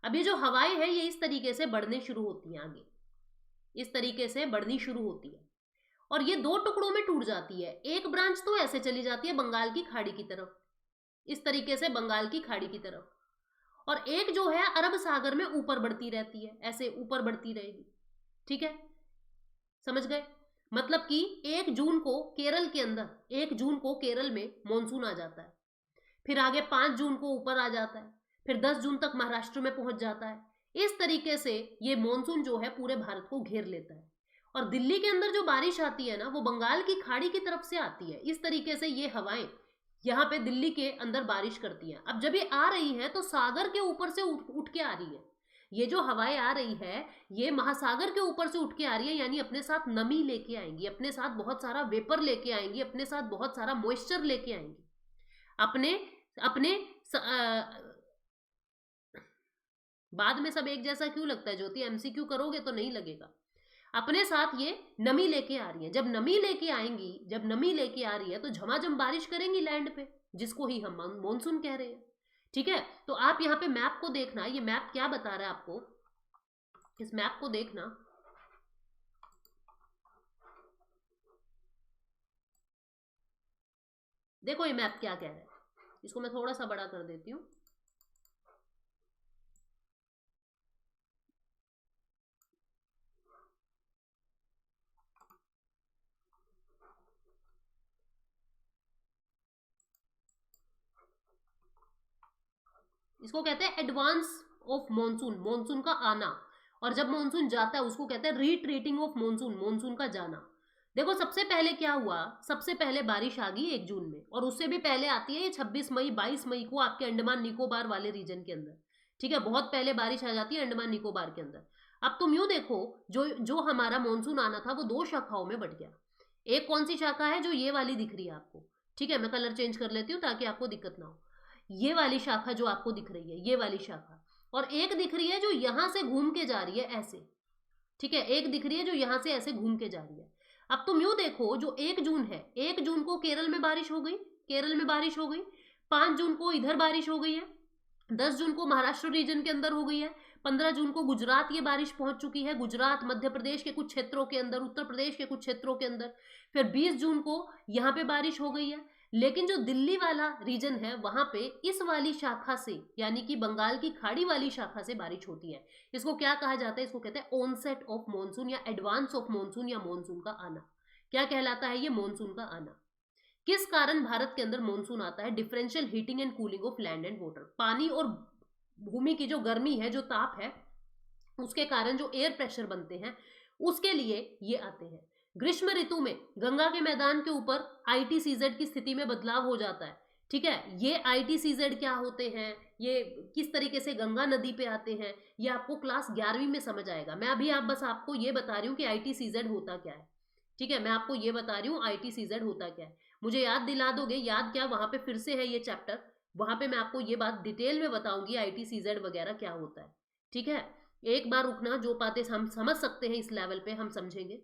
A: अब ये जो हवाएं है ये इस तरीके से बढ़ने शुरू होती हैं आगे, इस तरीके से बढ़नी शुरू होती है, और ये दो टुकड़ों में टूट जाती है। एक ब्रांच तो ऐसे चली जाती है बंगाल की खाड़ी की तरफ, इस तरीके से बंगाल की खाड़ी की तरफ, और एक जो है अरब सागर में ऊपर बढ़ती रहती है, ऐसे ऊपर बढ़ती रहेगी। ठीक है, समझ गए? मतलब कि 1 जून को केरल के अंदर, 1 जून को केरल में मॉनसून आ जाता है, फिर आगे 5 जून को ऊपर आ जाता है, फिर 10 जून तक महाराष्ट्र में पहुंच जाता है। इस तरीके से ये मॉनसून जो है पूरे भारत को घेर लेता है। और दिल्ली के अंदर जो बारिश आती है ना, वो बंगाल की खाड़ी की तरफ से आती है। इस तरीके से ये हवाएं यहाँ पे दिल्ली के अंदर बारिश करती हैं। अब जब ये आ रही है तो सागर के ऊपर से उठ के आ रही है। ये जो हवाएं आ रही है ये महासागर के ऊपर से उठ के आ रही है, यानी अपने साथ नमी लेके आएंगी, अपने साथ बहुत सारा वेपर लेके आएंगी, अपने साथ बहुत सारा मॉइस्चर लेके आएंगी। अपने अपने बाद में सब एक जैसा क्यों लगता है ज्योति? एमसीक्यू करोगे तो नहीं लगेगा। अपने साथ ये नमी लेके आ रही है। जब नमी लेके आएंगी, जब नमी लेके आ रही है तो झमाझम बारिश करेंगी लैंड पे, जिसको ही हम मॉनसून कह रहे हैं। ठीक है, तो आप यहाँ पे मैप को देखना, ये मैप क्या बता रहा है आपको, इस मैप को देखना। देखो ये मैप क्या कह रहा है, इसको मैं थोड़ा सा बड़ा कर देती हूँ। इसको कहते हैं एडवांस ऑफ मॉनसून, मॉनसून का आना। और जब मॉनसून जाता है उसको कहते हैं रिट्रीटिंग ऑफ मॉनसून, मॉनसून का जाना। देखो सबसे पहले क्या हुआ, सबसे पहले बारिश आ गई 1 जून में, और उससे भी पहले आती है ये 26 मई 22 मई को आपके अंडमान निकोबार वाले रीजन के अंदर। ठीक है, बहुत पहले बारिश आ जाती है अंडमान निकोबार के अंदर। अब तुम यूं देखो, जो जो हमारा मॉनसून आना था वो 2 शाखाओं में बट गया। एक कौन सी शाखा है, जो ये वाली दिख रही है आपको। ठीक है, मैं कलर चेंज कर लेती हूँ ताकि आपको दिक्कत ना हो। ये वाली शाखा जो आपको दिख रही है, ये वाली शाखा, और एक दिख रही है जो यहां से घूम के जा रही है ऐसे। ठीक है, एक दिख रही है जो यहां से ऐसे घूम के जा रही है। अब तुम यूं देखो, जो 1 जून है, 1 जून को केरल में बारिश हो गई, केरल में बारिश हो गई। 5 जून को इधर बारिश हो गई है, 10 जून को महाराष्ट्र रीजन के अंदर हो गई है, 15 जून को गुजरात ये बारिश पहुंच चुकी है, गुजरात मध्य प्रदेश के कुछ क्षेत्रों के अंदर, उत्तर प्रदेश के कुछ क्षेत्रों के अंदर। फिर 20 जून को यहाँ पे बारिश हो गई है। लेकिन जो दिल्ली वाला रीजन है वहां पे इस वाली शाखा से, यानी कि बंगाल की खाड़ी वाली शाखा से बारिश होती है। इसको क्या कहा जाता है, इसको कहते हैं ऑनसेट ऑफ मॉनसून या एडवांस ऑफ मॉनसून या मॉनसून का आना। क्या कहलाता है ये, मॉनसून का आना। किस कारण भारत के अंदर मॉनसून आता है, differential heating and cooling of land and water, पानी और भूमि की जो गर्मी है, जो ताप है, उसके कारण जो एयर प्रेशर बनते हैं, उसके लिए ये आते हैं। ग्रीष्म ऋतु में गंगा के मैदान के ऊपर ITCZ की स्थिति में बदलाव हो जाता है। ठीक है, ये ITCZ क्या होते हैं, ये किस तरीके से गंगा नदी पे आते हैं, ये आपको क्लास 11वीं में समझ आएगा। मैं अभी बस आपको ये बता रही हूँ कि ITCZ होता क्या है। ठीक है, मैं आपको ये बता रही हूँ ITCZ होता क्या है। मुझे याद दिला दोगे, याद क्या, वहां पे फिर से है ये चैप्टर, वहां पे मैं आपको ये बात डिटेल में बताऊंगी ITCZ वगैरह क्या होता है। ठीक है, एक बार रुकना, जो बातें हम समझ सकते हैं इस लेवल पे हम समझेंगे।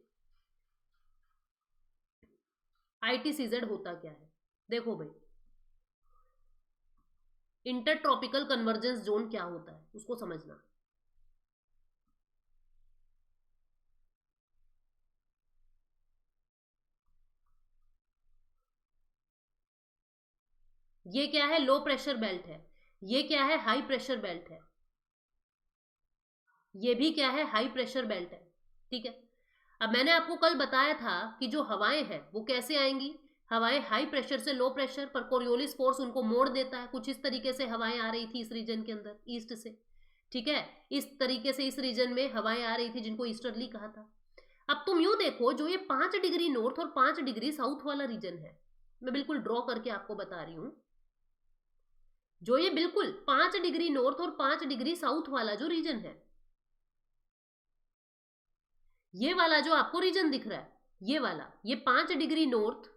A: ITCZ होता क्या है, देखो भाई, इंटर ट्रॉपिकल कन्वर्जेंस जोन क्या होता है उसको समझना। ये क्या है, लो प्रेशर बेल्ट है। ये क्या है, हाई प्रेशर बेल्ट है। ये भी क्या है, हाई प्रेशर बेल्ट है। ठीक है, अब मैंने आपको कल बताया था कि जो हवाएं हैं वो कैसे आएंगी। हवाएं हाई प्रेशर से लो प्रेशर पर, कोरियोलिस फोर्स उनको मोड़ देता है। कुछ इस तरीके से हवाएं आ रही थी इस रीजन के अंदर, ईस्ट से। ठीक है, इस तरीके से इस रीजन में हवाएं आ रही थी जिनको ईस्टर्ली कहा था। अब तुम यूं देखो, जो ये 5 डिग्री नॉर्थ और 5 डिग्री साउथ वाला रीजन है, मैं बिल्कुल ड्रॉ करके आपको बता रही हूं, जो ये बिल्कुल 5 डिग्री नॉर्थ और 5 डिग्री साउथ वाला जो रीजन है, ये वाला जो आपको रीजन दिख रहा है, ये वाला, ये 5 डिग्री नॉर्थ,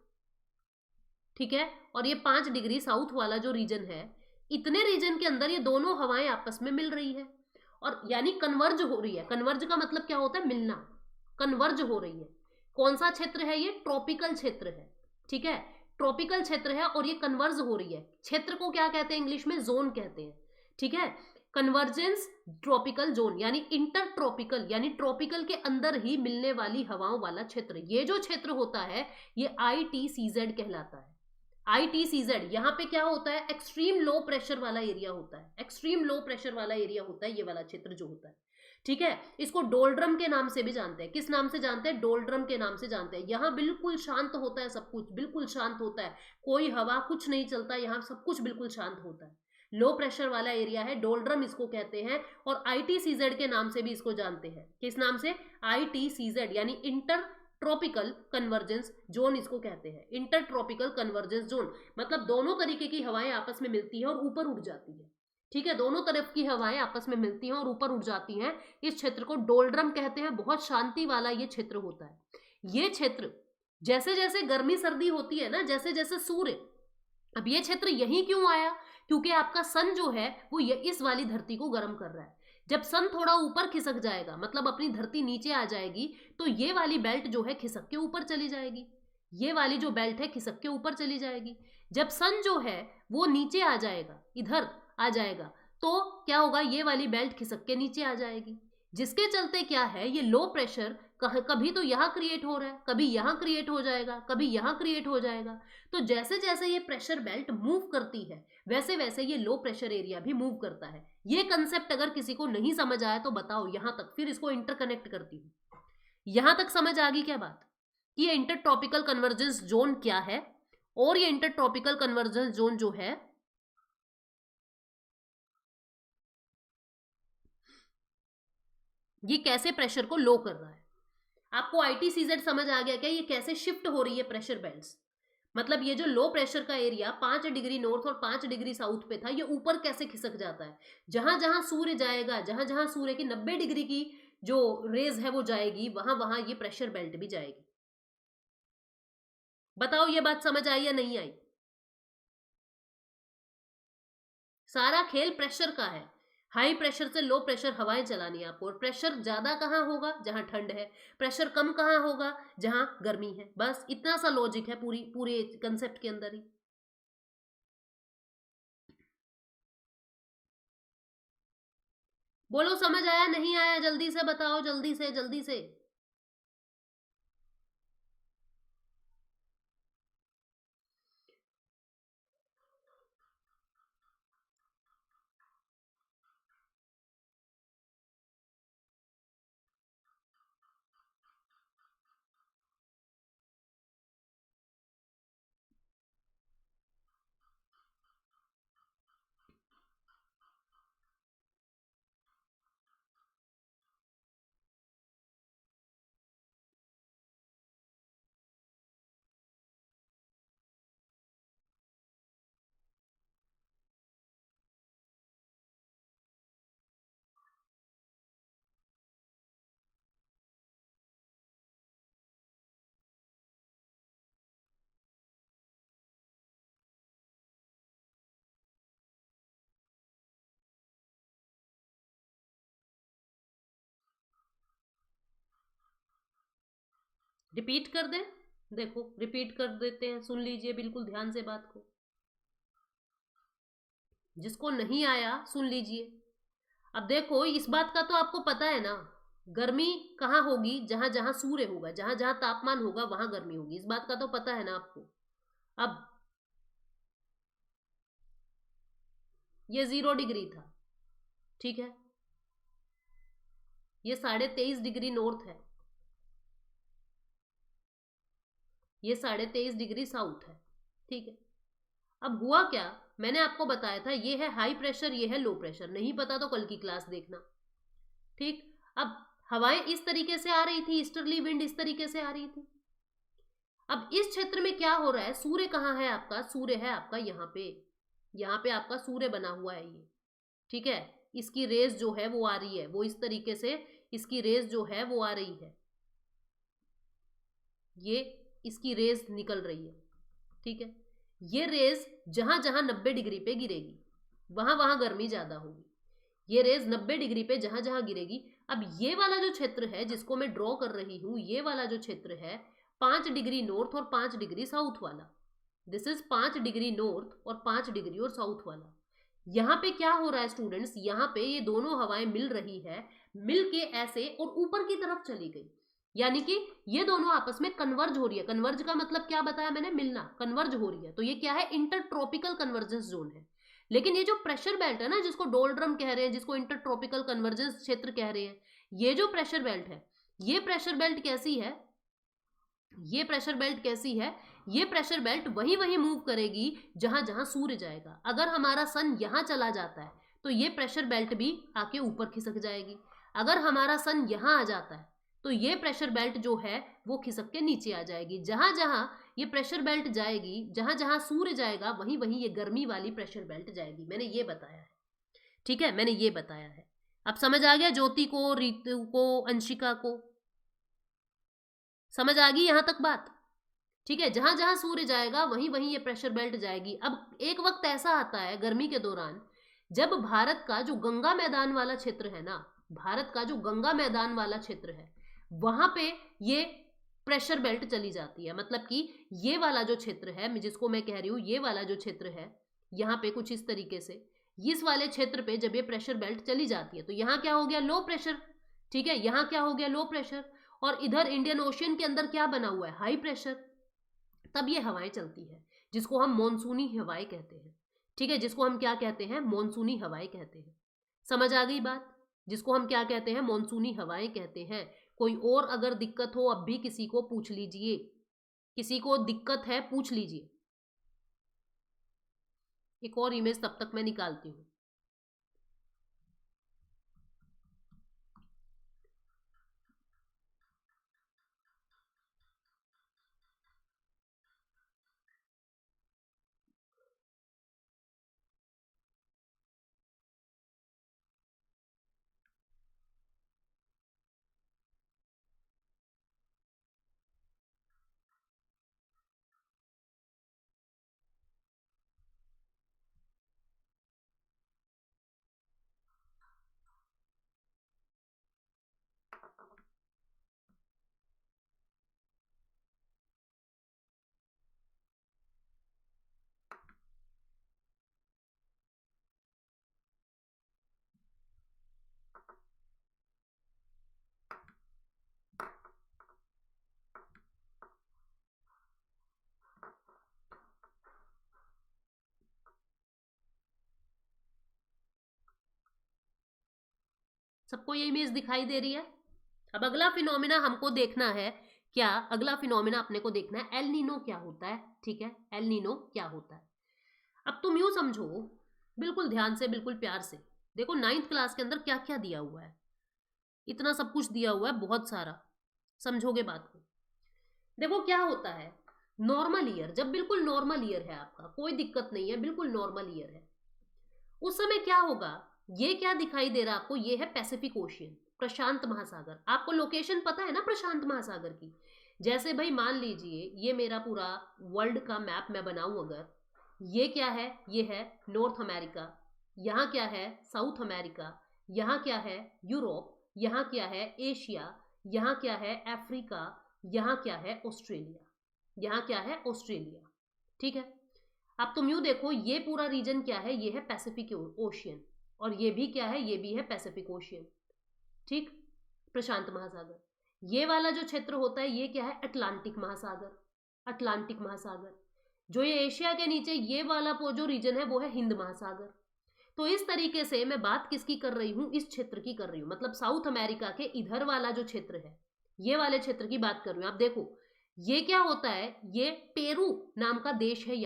A: ठीक है, और ये 5 डिग्री साउथ वाला जो रीजन है, इतने रीजन के अंदर ये दोनों हवाएं आपस में मिल रही है, और यानी कन्वर्ज हो रही है। कन्वर्ज का मतलब क्या होता है, मिलना, कन्वर्ज हो रही है। कौन सा क्षेत्र है ये, ट्रॉपिकल क्षेत्र है। ठीक है, ट्रॉपिकल क्षेत्र है और ये कन्वर्ज हो रही है। क्षेत्र को क्या कहते हैं इंग्लिश में, जोन कहते हैं। ठीक है, कन्वर्जेंस ट्रॉपिकल जोन यानी इंटर ट्रॉपिकल यानी ट्रॉपिकल के अंदर ही मिलने वाली हवाओं वाला क्षेत्र, ये जो क्षेत्र होता है ये ITCZ कहलाता है। ITCZ यहाँ पे क्या होता है, एक्सट्रीम लो प्रेशर वाला एरिया होता है, एक्सट्रीम लो प्रेशर वाला एरिया होता है ये वाला क्षेत्र जो होता है, ठीक है। इसको डोल्ड्रम के नाम से भी जानते हैं। किस नाम से जानते हैं, डोल्ड्रम के नाम से जानते हैं। यहाँ बिल्कुल शांत होता है, सब कुछ बिल्कुल शांत होता है, कोई हवा कुछ नहीं चलता, यहाँ सब कुछ बिल्कुल शांत होता है। लो प्रेशर वाला एरिया है, डोल्ड्रम इसको कहते हैं, और ITCZ के नाम से भी इसको जानते हैं। किस नाम से, ITCZ यानी इंटर ट्रॉपिकल कन्वर्जेंस जोन इसको कहते हैं। इंटर ट्रॉपिकल कन्वर्जेंस जोन मतलब दोनों तरीके की हवाएं आपस में मिलती है और ऊपर उड़ जाती है, ठीक है। दोनों तरफ की हवाएं आपस में मिलती हैं और ऊपर उड़ जाती हैं। इस क्षेत्र को डोल्ड्रम कहते हैं। बहुत शांति वाला ये क्षेत्र होता है। ये क्षेत्र जैसे जैसे गर्मी सर्दी होती है ना, जैसे जैसे सूर्य, अब ये क्षेत्र यहीं क्यों आया, क्योंकि आपका सन जो है वो इस वाली धरती को गर्म कर रहा है। जब सन थोड़ा ऊपर खिसक जाएगा, मतलब अपनी धरती नीचे आ जाएगी, तो ये वाली बेल्ट जो है खिसक के ऊपर चली जाएगी। ये वाली जो बेल्ट है खिसक के ऊपर चली जाएगी। जब सन जो है वो नीचे आ जाएगा, इधर आ जाएगा, तो क्या होगा, ये वाली बेल्ट खिसक के नीचे आ जाएगी। जिसके चलते क्या है, ये लो प्रेशर कभी तो यहाँ क्रिएट हो रहा है, कभी यहाँ क्रिएट हो जाएगा, कभी यहाँ क्रिएट हो जाएगा। तो जैसे जैसे ये प्रेशर बेल्ट मूव करती है वैसे वैसे ये लो प्रेशर एरिया भी मूव करता है। ये कंसेप्ट अगर किसी को नहीं समझ आया तो बताओ यहाँ तक, फिर इसको इंटरकनेक्ट करती हूँ। यहाँ तक समझ आ गई क्या बात, कि ये इंटर ट्रॉपिकल कन्वर्जेंस जोन क्या है, और ये इंटर ट्रॉपिकल कन्वर्जेंस जोन जो है ये कैसे प्रेशर को लो कर रहा है। आपको ITCZ समझ आ गया क्या, ये कैसे शिफ्ट हो रही है प्रेशर बेल्ट्स। मतलब ये जो लो प्रेशर का एरिया 5 डिग्री नॉर्थ और 5 डिग्री साउथ पे था, ये ऊपर कैसे खिसक जाता है। जहां जहां सूर्य जाएगा, जहां जहां सूर्य की 90 डिग्री की जो रेज है वो जाएगी, वहां वहां ये प्रेशर बेल्ट भी जाएगी। बताओ ये बात समझ आई या नहीं आई। सारा खेल प्रेशर का है। हाई प्रेशर से लो प्रेशर हवाएं चलानी है आपको, और प्रेशर ज्यादा कहाँ होगा, जहां ठंड है। प्रेशर कम कहाँ होगा, जहां गर्मी है। बस इतना सा लॉजिक है पूरे कंसेप्ट के अंदर ही। बोलो समझ आया नहीं आया, जल्दी से बताओ, जल्दी से जल्दी से। रिपीट कर दें, देखो रिपीट कर देते हैं, सुन लीजिए बिल्कुल ध्यान से बात को। जिसको नहीं आया सुन लीजिए। अब देखो इस बात का तो आपको पता है ना, गर्मी कहाँ होगी, जहां जहां सूर्य होगा, जहां जहां तापमान होगा वहां गर्मी होगी। इस बात का तो पता है ना आपको। अब ये 0 डिग्री था, ठीक है। ये 23.5 डिग्री नॉर्थ है, ये 23.5 डिग्री साउथ है, ठीक है। अब हुआ क्या, मैंने आपको बताया था, ये है हाई प्रेशर, ये है लो प्रेशर। नहीं पता तो कल की क्लास देखना, ठीक। अब हवाएं इस तरीके से आ रही थी, ईस्टर्ली विंड इस तरीके से आ रही थी। अब इस क्षेत्र में क्या हो रहा है, सूर्य कहाँ है आपका, सूर्य है आपका यहाँ पे आपका सूर्य बना हुआ है ये, ठीक है। इसकी रेज जो है वो आ रही है, वो इस तरीके से इसकी रेज जो है वो आ रही है, ये इसकी रेज निकल रही है, ठीक है। ये रेज जहां जहां 90 डिग्री पे गिरेगी वहां वहां गर्मी ज्यादा होगी। ये रेज 90 डिग्री पे जहां जहां गिरेगी। अब ये वाला जो क्षेत्र है जिसको मैं ड्रॉ कर रही हूं, ये वाला जो क्षेत्र है 5 डिग्री नॉर्थ और 5 डिग्री साउथ वाला, दिस इज 5 डिग्री नॉर्थ और 5 डिग्री और साउथ वाला। यहाँ पे क्या हो रहा है स्टूडेंट्स, यहाँ पे ये दोनों हवाएं मिल रही है, मिल के ऐसे और ऊपर की तरफ चली गई, यानी कि ये दोनों आपस में कन्वर्ज हो रही है। कन्वर्ज का मतलब क्या बताया मैंने, मिलना, कन्वर्ज हो रही है, तो ये क्या है, इंटरट्रॉपिकल कन्वर्जेंस जोन है। लेकिन ये जो प्रेशर बेल्ट है ना, जिसको डोल्ड्रम कह रहे हैं, जिसको इंटरट्रॉपिकल कन्वर्जेंस क्षेत्र कह रहे हैं, ये जो प्रेशर बेल्ट है, ये प्रेशर बेल्ट कैसी है, ये प्रेशर बेल्ट कैसी है, ये प्रेशर बेल्ट वहीं वहीं मूव करेगी जहां जहां सूर्य जाएगा। अगर हमारा सन यहां चला जाता है तो ये प्रेशर बेल्ट भी आके ऊपर खिसक जाएगी। अगर हमारा सन यहां आ जाता है तो ये प्रेशर बेल्ट जो है वो खिसक के नीचे आ जाएगी। जहां जहां ये प्रेशर बेल्ट जाएगी, जहां जहां सूर्य जाएगा, वहीं वहीं ये गर्मी वाली प्रेशर बेल्ट जाएगी। मैंने ये बताया है, ठीक है, मैंने ये बताया है। अब समझ आ गया ज्योति को, रीतु को, अंशिका को, समझ आ गई यहां तक बात, ठीक है। जहां जहां सूर्य जाएगा वहीं वहीं ये प्रेशर बेल्ट जाएगी। अब एक वक्त ऐसा आता है गर्मी के दौरान, जब भारत का जो गंगा मैदान वाला क्षेत्र है ना, भारत का जो गंगा मैदान वाला क्षेत्र है, वहां पे ये प्रेशर बेल्ट चली जाती है। मतलब कि ये वाला जो क्षेत्र है, जिसको मैं कह रही हूं, ये वाला जो क्षेत्र है, यहाँ पे कुछ इस तरीके से, इस वाले क्षेत्र पे जब ये प्रेशर बेल्ट चली जाती है तो यहाँ क्या हो गया, लो प्रेशर, ठीक है, यहाँ क्या हो गया, लो प्रेशर, और इधर इंडियन ओशियन के अंदर क्या बना हुआ है, हाई प्रेशर। तब ये हवाएं चलती है, जिसको हम मॉनसूनी हवाएं कहते हैं, ठीक है, जिसको हम क्या कहते हैं, मॉनसूनी हवाएं कहते हैं। समझ आ गई बात, जिसको हम क्या कहते हैं, मॉनसूनी हवाएं कहते हैं। कोई और अगर दिक्कत हो, अब भी किसी को पूछ लीजिए, किसी को दिक्कत है पूछ लीजिए। एक और इमेज तब तक मैं निकालती हूं। सबको ये इमेज दिखाई दे रही है। अब अगला फिनोमिना हमको देखना है, क्या अगला फिनोमिना अपने को देखना है, एल नीनो क्या होता है, ठीक है, एल नीनो क्या होता है। अब तुम यूं समझो, बिल्कुल ध्यान से, बिल्कुल प्यार से देखो, 9th क्लास के अंदर क्या क्या दिया हुआ है, इतना सब कुछ दिया हुआ है, बहुत सारा, समझोगे बात को। देखो क्या होता है, नॉर्मल ईयर, जब बिल्कुल नॉर्मल ईयर है आपका, कोई दिक्कत नहीं है, बिल्कुल नॉर्मल ईयर है, उस समय क्या होगा, ये क्या दिखाई दे रहा है आपको, ये है पैसिफिक ओशियन, प्रशांत महासागर। आपको लोकेशन पता है ना प्रशांत महासागर की। जैसे भाई मान लीजिए ये मेरा पूरा वर्ल्ड का मैप मैं बनाऊं, अगर ये क्या है, ये है नॉर्थ अमेरिका, यहाँ क्या है साउथ अमेरिका, यहाँ क्या है यूरोप, यहाँ क्या है एशिया, यहाँ क्या है अफ्रीका, यहाँ क्या है ऑस्ट्रेलिया, यहाँ क्या है ऑस्ट्रेलिया, ठीक है। अब तुम यूं देखो, ये पूरा रीजन क्या है, ये है पैसिफिक ओशियन, और ये भी क्या है, ये भी है पैसिफिक ओशियन, ठीक, प्रशांत महासागर। ये वाला जो क्षेत्र होता है ये क्या है, अटलांटिक महासागर, अटलांटिक महासागर। जो ये एशिया के नीचे ये वाला जो रीजन है वो है हिंद महासागर। तो इस तरीके से मैं बात किसकी कर रही हूं, इस क्षेत्र की कर रही हूं, मतलब साउथ अमेरिका के इधर वाला जो क्षेत्र है, ये वाले क्षेत्र की बात कर रही हूं। आप देखो ये क्या होता है, ये पेरू नाम का देश है,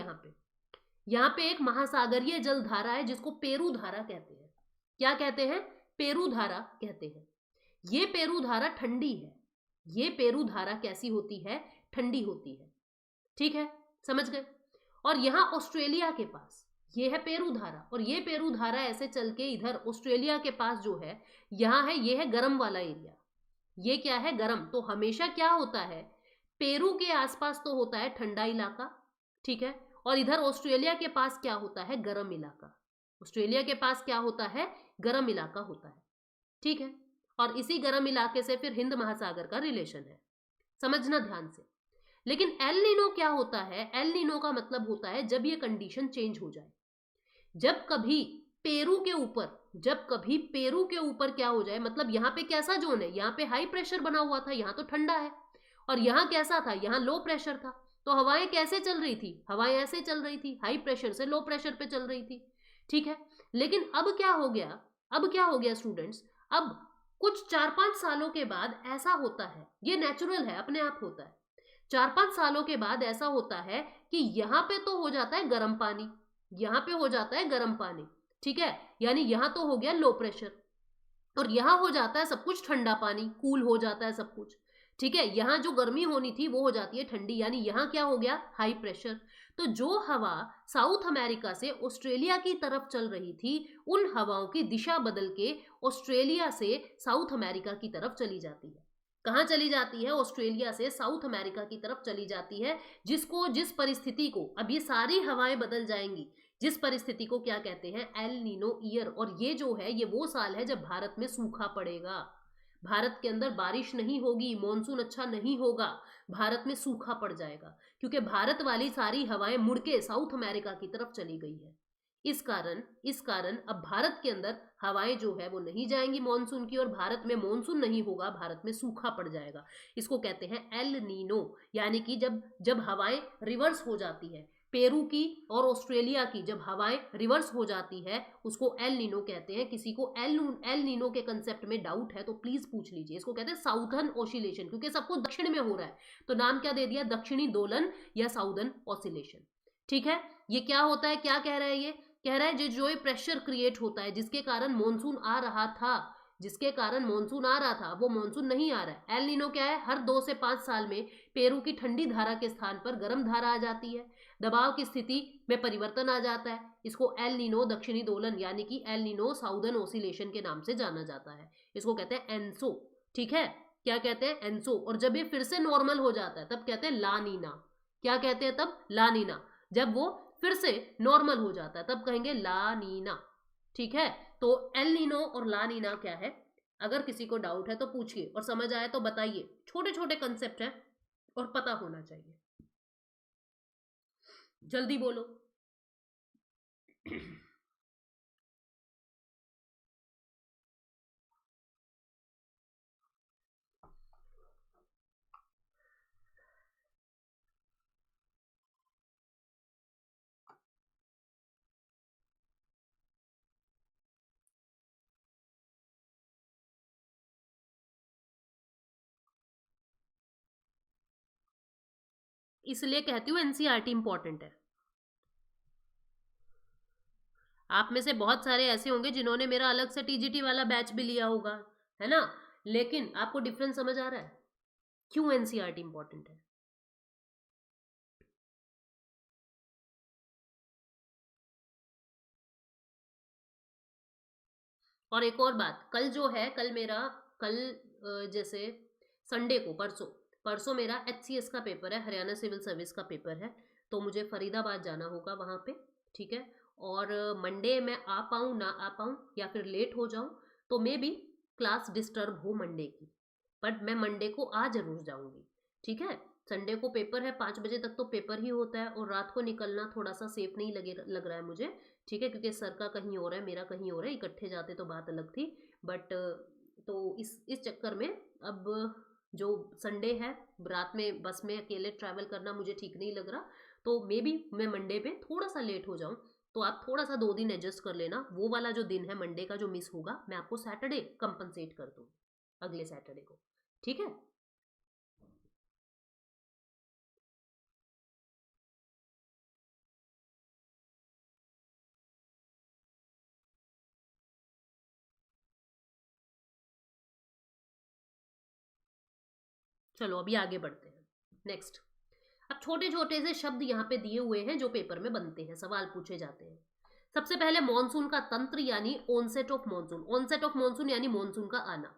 A: यहाँ पे एक महासागरीय जल धारा है जिसको पेरू धारा कहते हैं। क्या कहते हैं, पेरू धारा कहते हैं। ये पेरू धारा ठंडी है, ये पेरू धारा कैसी होती है, ठंडी होती है, ठीक है, समझ गए। और यहाँ ऑस्ट्रेलिया के पास ये है पेरू धारा, और ये पेरू धारा ऐसे चल के इधर ऑस्ट्रेलिया के पास जो है यहाँ है, ये है गर्म वाला एरिया, ये क्या है गर्म। तो हमेशा क्या होता है, पेरू के आसपास तो होता है ठंडा इलाका, ठीक है, और इधर ऑस्ट्रेलिया के पास क्या होता है, गर्म इलाका। ऑस्ट्रेलिया के पास क्या होता है, गर्म इलाका होता है, ठीक है। और इसी गर्म इलाके से फिर हिंद महासागर का रिलेशन है, समझना ध्यान से। लेकिन एल नीनो क्या होता है, एल नीनो का मतलब होता है जब ये कंडीशन चेंज हो जाए, जब कभी पेरू के ऊपर, जब कभी पेरू के ऊपर क्या हो जाए, मतलब यहाँ पे कैसा जोन है, यहाँ पे हाई प्रेशर बना हुआ था, यहाँ तो ठंडा है, और यहाँ कैसा था, यहाँ लो प्रेशर था, तो हवाएं कैसे चल रही थी, हवाएं ऐसे चल रही थी, हाई प्रेशर से लो प्रेशर पे चल रही थी, ठीक है। लेकिन अब क्या हो गया, अब क्या हो गया स्टूडेंट्स, अब कुछ 4-5 सालों के बाद ऐसा होता है, ये नेचुरल है, अपने आप होता है, 4-5 सालों के बाद ऐसा होता है कि यहाँ पे तो हो जाता है गर्म पानी, यहाँ पे हो जाता है गर्म पानी, ठीक है, यानी यहाँ तो हो गया लो प्रेशर, और यहाँ हो जाता है सब कुछ ठंडा पानी, कूल हो जाता है सब कुछ, ठीक है। यहाँ जो गर्मी होनी थी वो हो जाती है ठंडी, यानी यहाँ क्या हो गया, हाई प्रेशर। तो जो हवा साउथ अमेरिका से ऑस्ट्रेलिया की तरफ चल रही थी, उन हवाओं की दिशा बदल के ऑस्ट्रेलिया से साउथ अमेरिका की तरफ चली जाती है। कहाँ चली जाती है, ऑस्ट्रेलिया से साउथ अमेरिका की तरफ चली जाती है, जिसको, जिस परिस्थिति को, अब ये सारी हवाएं बदल जाएंगी, जिस परिस्थिति को क्या कहते हैं, एल नीनो ईयर। और ये जो है, ये वो साल है जब भारत में सूखा पड़ेगा, भारत के अंदर बारिश नहीं होगी, मॉनसून अच्छा नहीं होगा, भारत में सूखा पड़ जाएगा, क्योंकि भारत वाली सारी हवाएं मुड़ के साउथ अमेरिका की तरफ चली गई है। इस कारण अब भारत के अंदर हवाएं जो है वो नहीं जाएंगी मॉनसून की, और भारत में मॉनसून नहीं होगा, भारत में सूखा पड़ जाएगा। इसको कहते हैं एल नीनो, यानी कि जब हवाएं रिवर्स हो जाती है, पेरू की और ऑस्ट्रेलिया की जब हवाएं रिवर्स हो जाती है, उसको एल नीनो कहते हैं। किसी को एल नीनो के कंसेप्ट में डाउट है तो प्लीज पूछ लीजिए। इसको कहते हैं साउदर्न ऑसिलेशन, क्योंकि सबको दक्षिण में हो रहा है तो नाम क्या दे दिया, दक्षिणी दोलन या साउदर्न ऑसिलेशन, ठीक है। ये क्या होता है, क्या कह रहा है, ये कह रहा है जो प्रेशर क्रिएट होता है, जिसके कारण मॉनसून आ रहा था, जिसके कारण मॉनसून आ रहा था, वो मॉनसून नहीं आ रहा है। एल नीनो क्या है, हर 2 से 5 साल में पेरू की ठंडी धारा के स्थान पर गर्म धारा आ जाती है, दबाव की स्थिति में परिवर्तन आ जाता है। इसको एल नीनो दक्षिणी दोलन यानी कि एल नीनो साउदर्न ओसिलेशन के नाम से जाना जाता है। इसको कहते हैं एनसो, ठीक है, क्या कहते हैं, एनसो। और जब ये फिर से नॉर्मल हो जाता है तब कहते हैं ला नीना। क्या कहते हैं तब, ला नीना। जब वो फिर से नॉर्मल हो जाता है तब कहेंगे ला नीना, ठीक है। तो एल नीनो और ला नीना क्या है, अगर किसी को डाउट है तो पूछिए, और समझ आए तो बताइए। छोटे छोटे कंसेप्ट हैं और पता होना चाहिए, जल्दी बोलो। इसलिए कहती हूँ एनसीईआरटी इंपॉर्टेंट है। आप में से बहुत सारे ऐसे होंगे जिन्होंने मेरा अलग से टीजीटी वाला बैच भी लिया होगा, है ना, लेकिन आपको डिफरेंस समझ आ रहा है क्यों एनसीईआरटी इंपॉर्टेंट है। और एक और बात, कल जो है, कल जैसे संडे को, परसों परसों मेरा एचसीएस का पेपर है, हरियाणा सिविल सर्विस का पेपर है, तो मुझे फरीदाबाद जाना होगा वहाँ पे, ठीक है। और मंडे मैं आ पाऊँ ना आ पाऊँ या फिर लेट हो जाऊँ, तो मे भी क्लास डिस्टर्ब हो मंडे की, बट मैं मंडे को आ जरूर जाऊँगी, ठीक है। संडे को पेपर है, 5 बजे तक तो पेपर ही होता है, और रात को निकलना थोड़ा सा सेफ नहीं लग रहा है मुझे, ठीक है, क्योंकि सर का कहीं हो रहा है, मेरा कहीं हो रहा है, इकट्ठे जाते तो बात अलग थी, बट तो इस चक्कर में अब जो संडे है, रात में बस में अकेले ट्रैवल करना मुझे ठीक नहीं लग रहा, तो मे बी मैं मंडे पे थोड़ा सा लेट हो जाऊँ, तो आप थोड़ा सा 2 दिन एडजस्ट कर लेना। वो वाला जो दिन है मंडे का जो मिस होगा, मैं आपको सैटरडे कंपनसेट कर दूँ, अगले सैटरडे को, ठीक है। चलो अभी आगे बढ़ते हैं, नेक्स्ट। अब छोटे छोटे से शब्द यहाँ पे दिए हुए हैं जो पेपर में बनते हैं, सवाल पूछे जाते हैं। सबसे पहले मॉनसून का तंत्र यानी onset of monsoon. Onset of monsoon यानी मॉनसून का आना।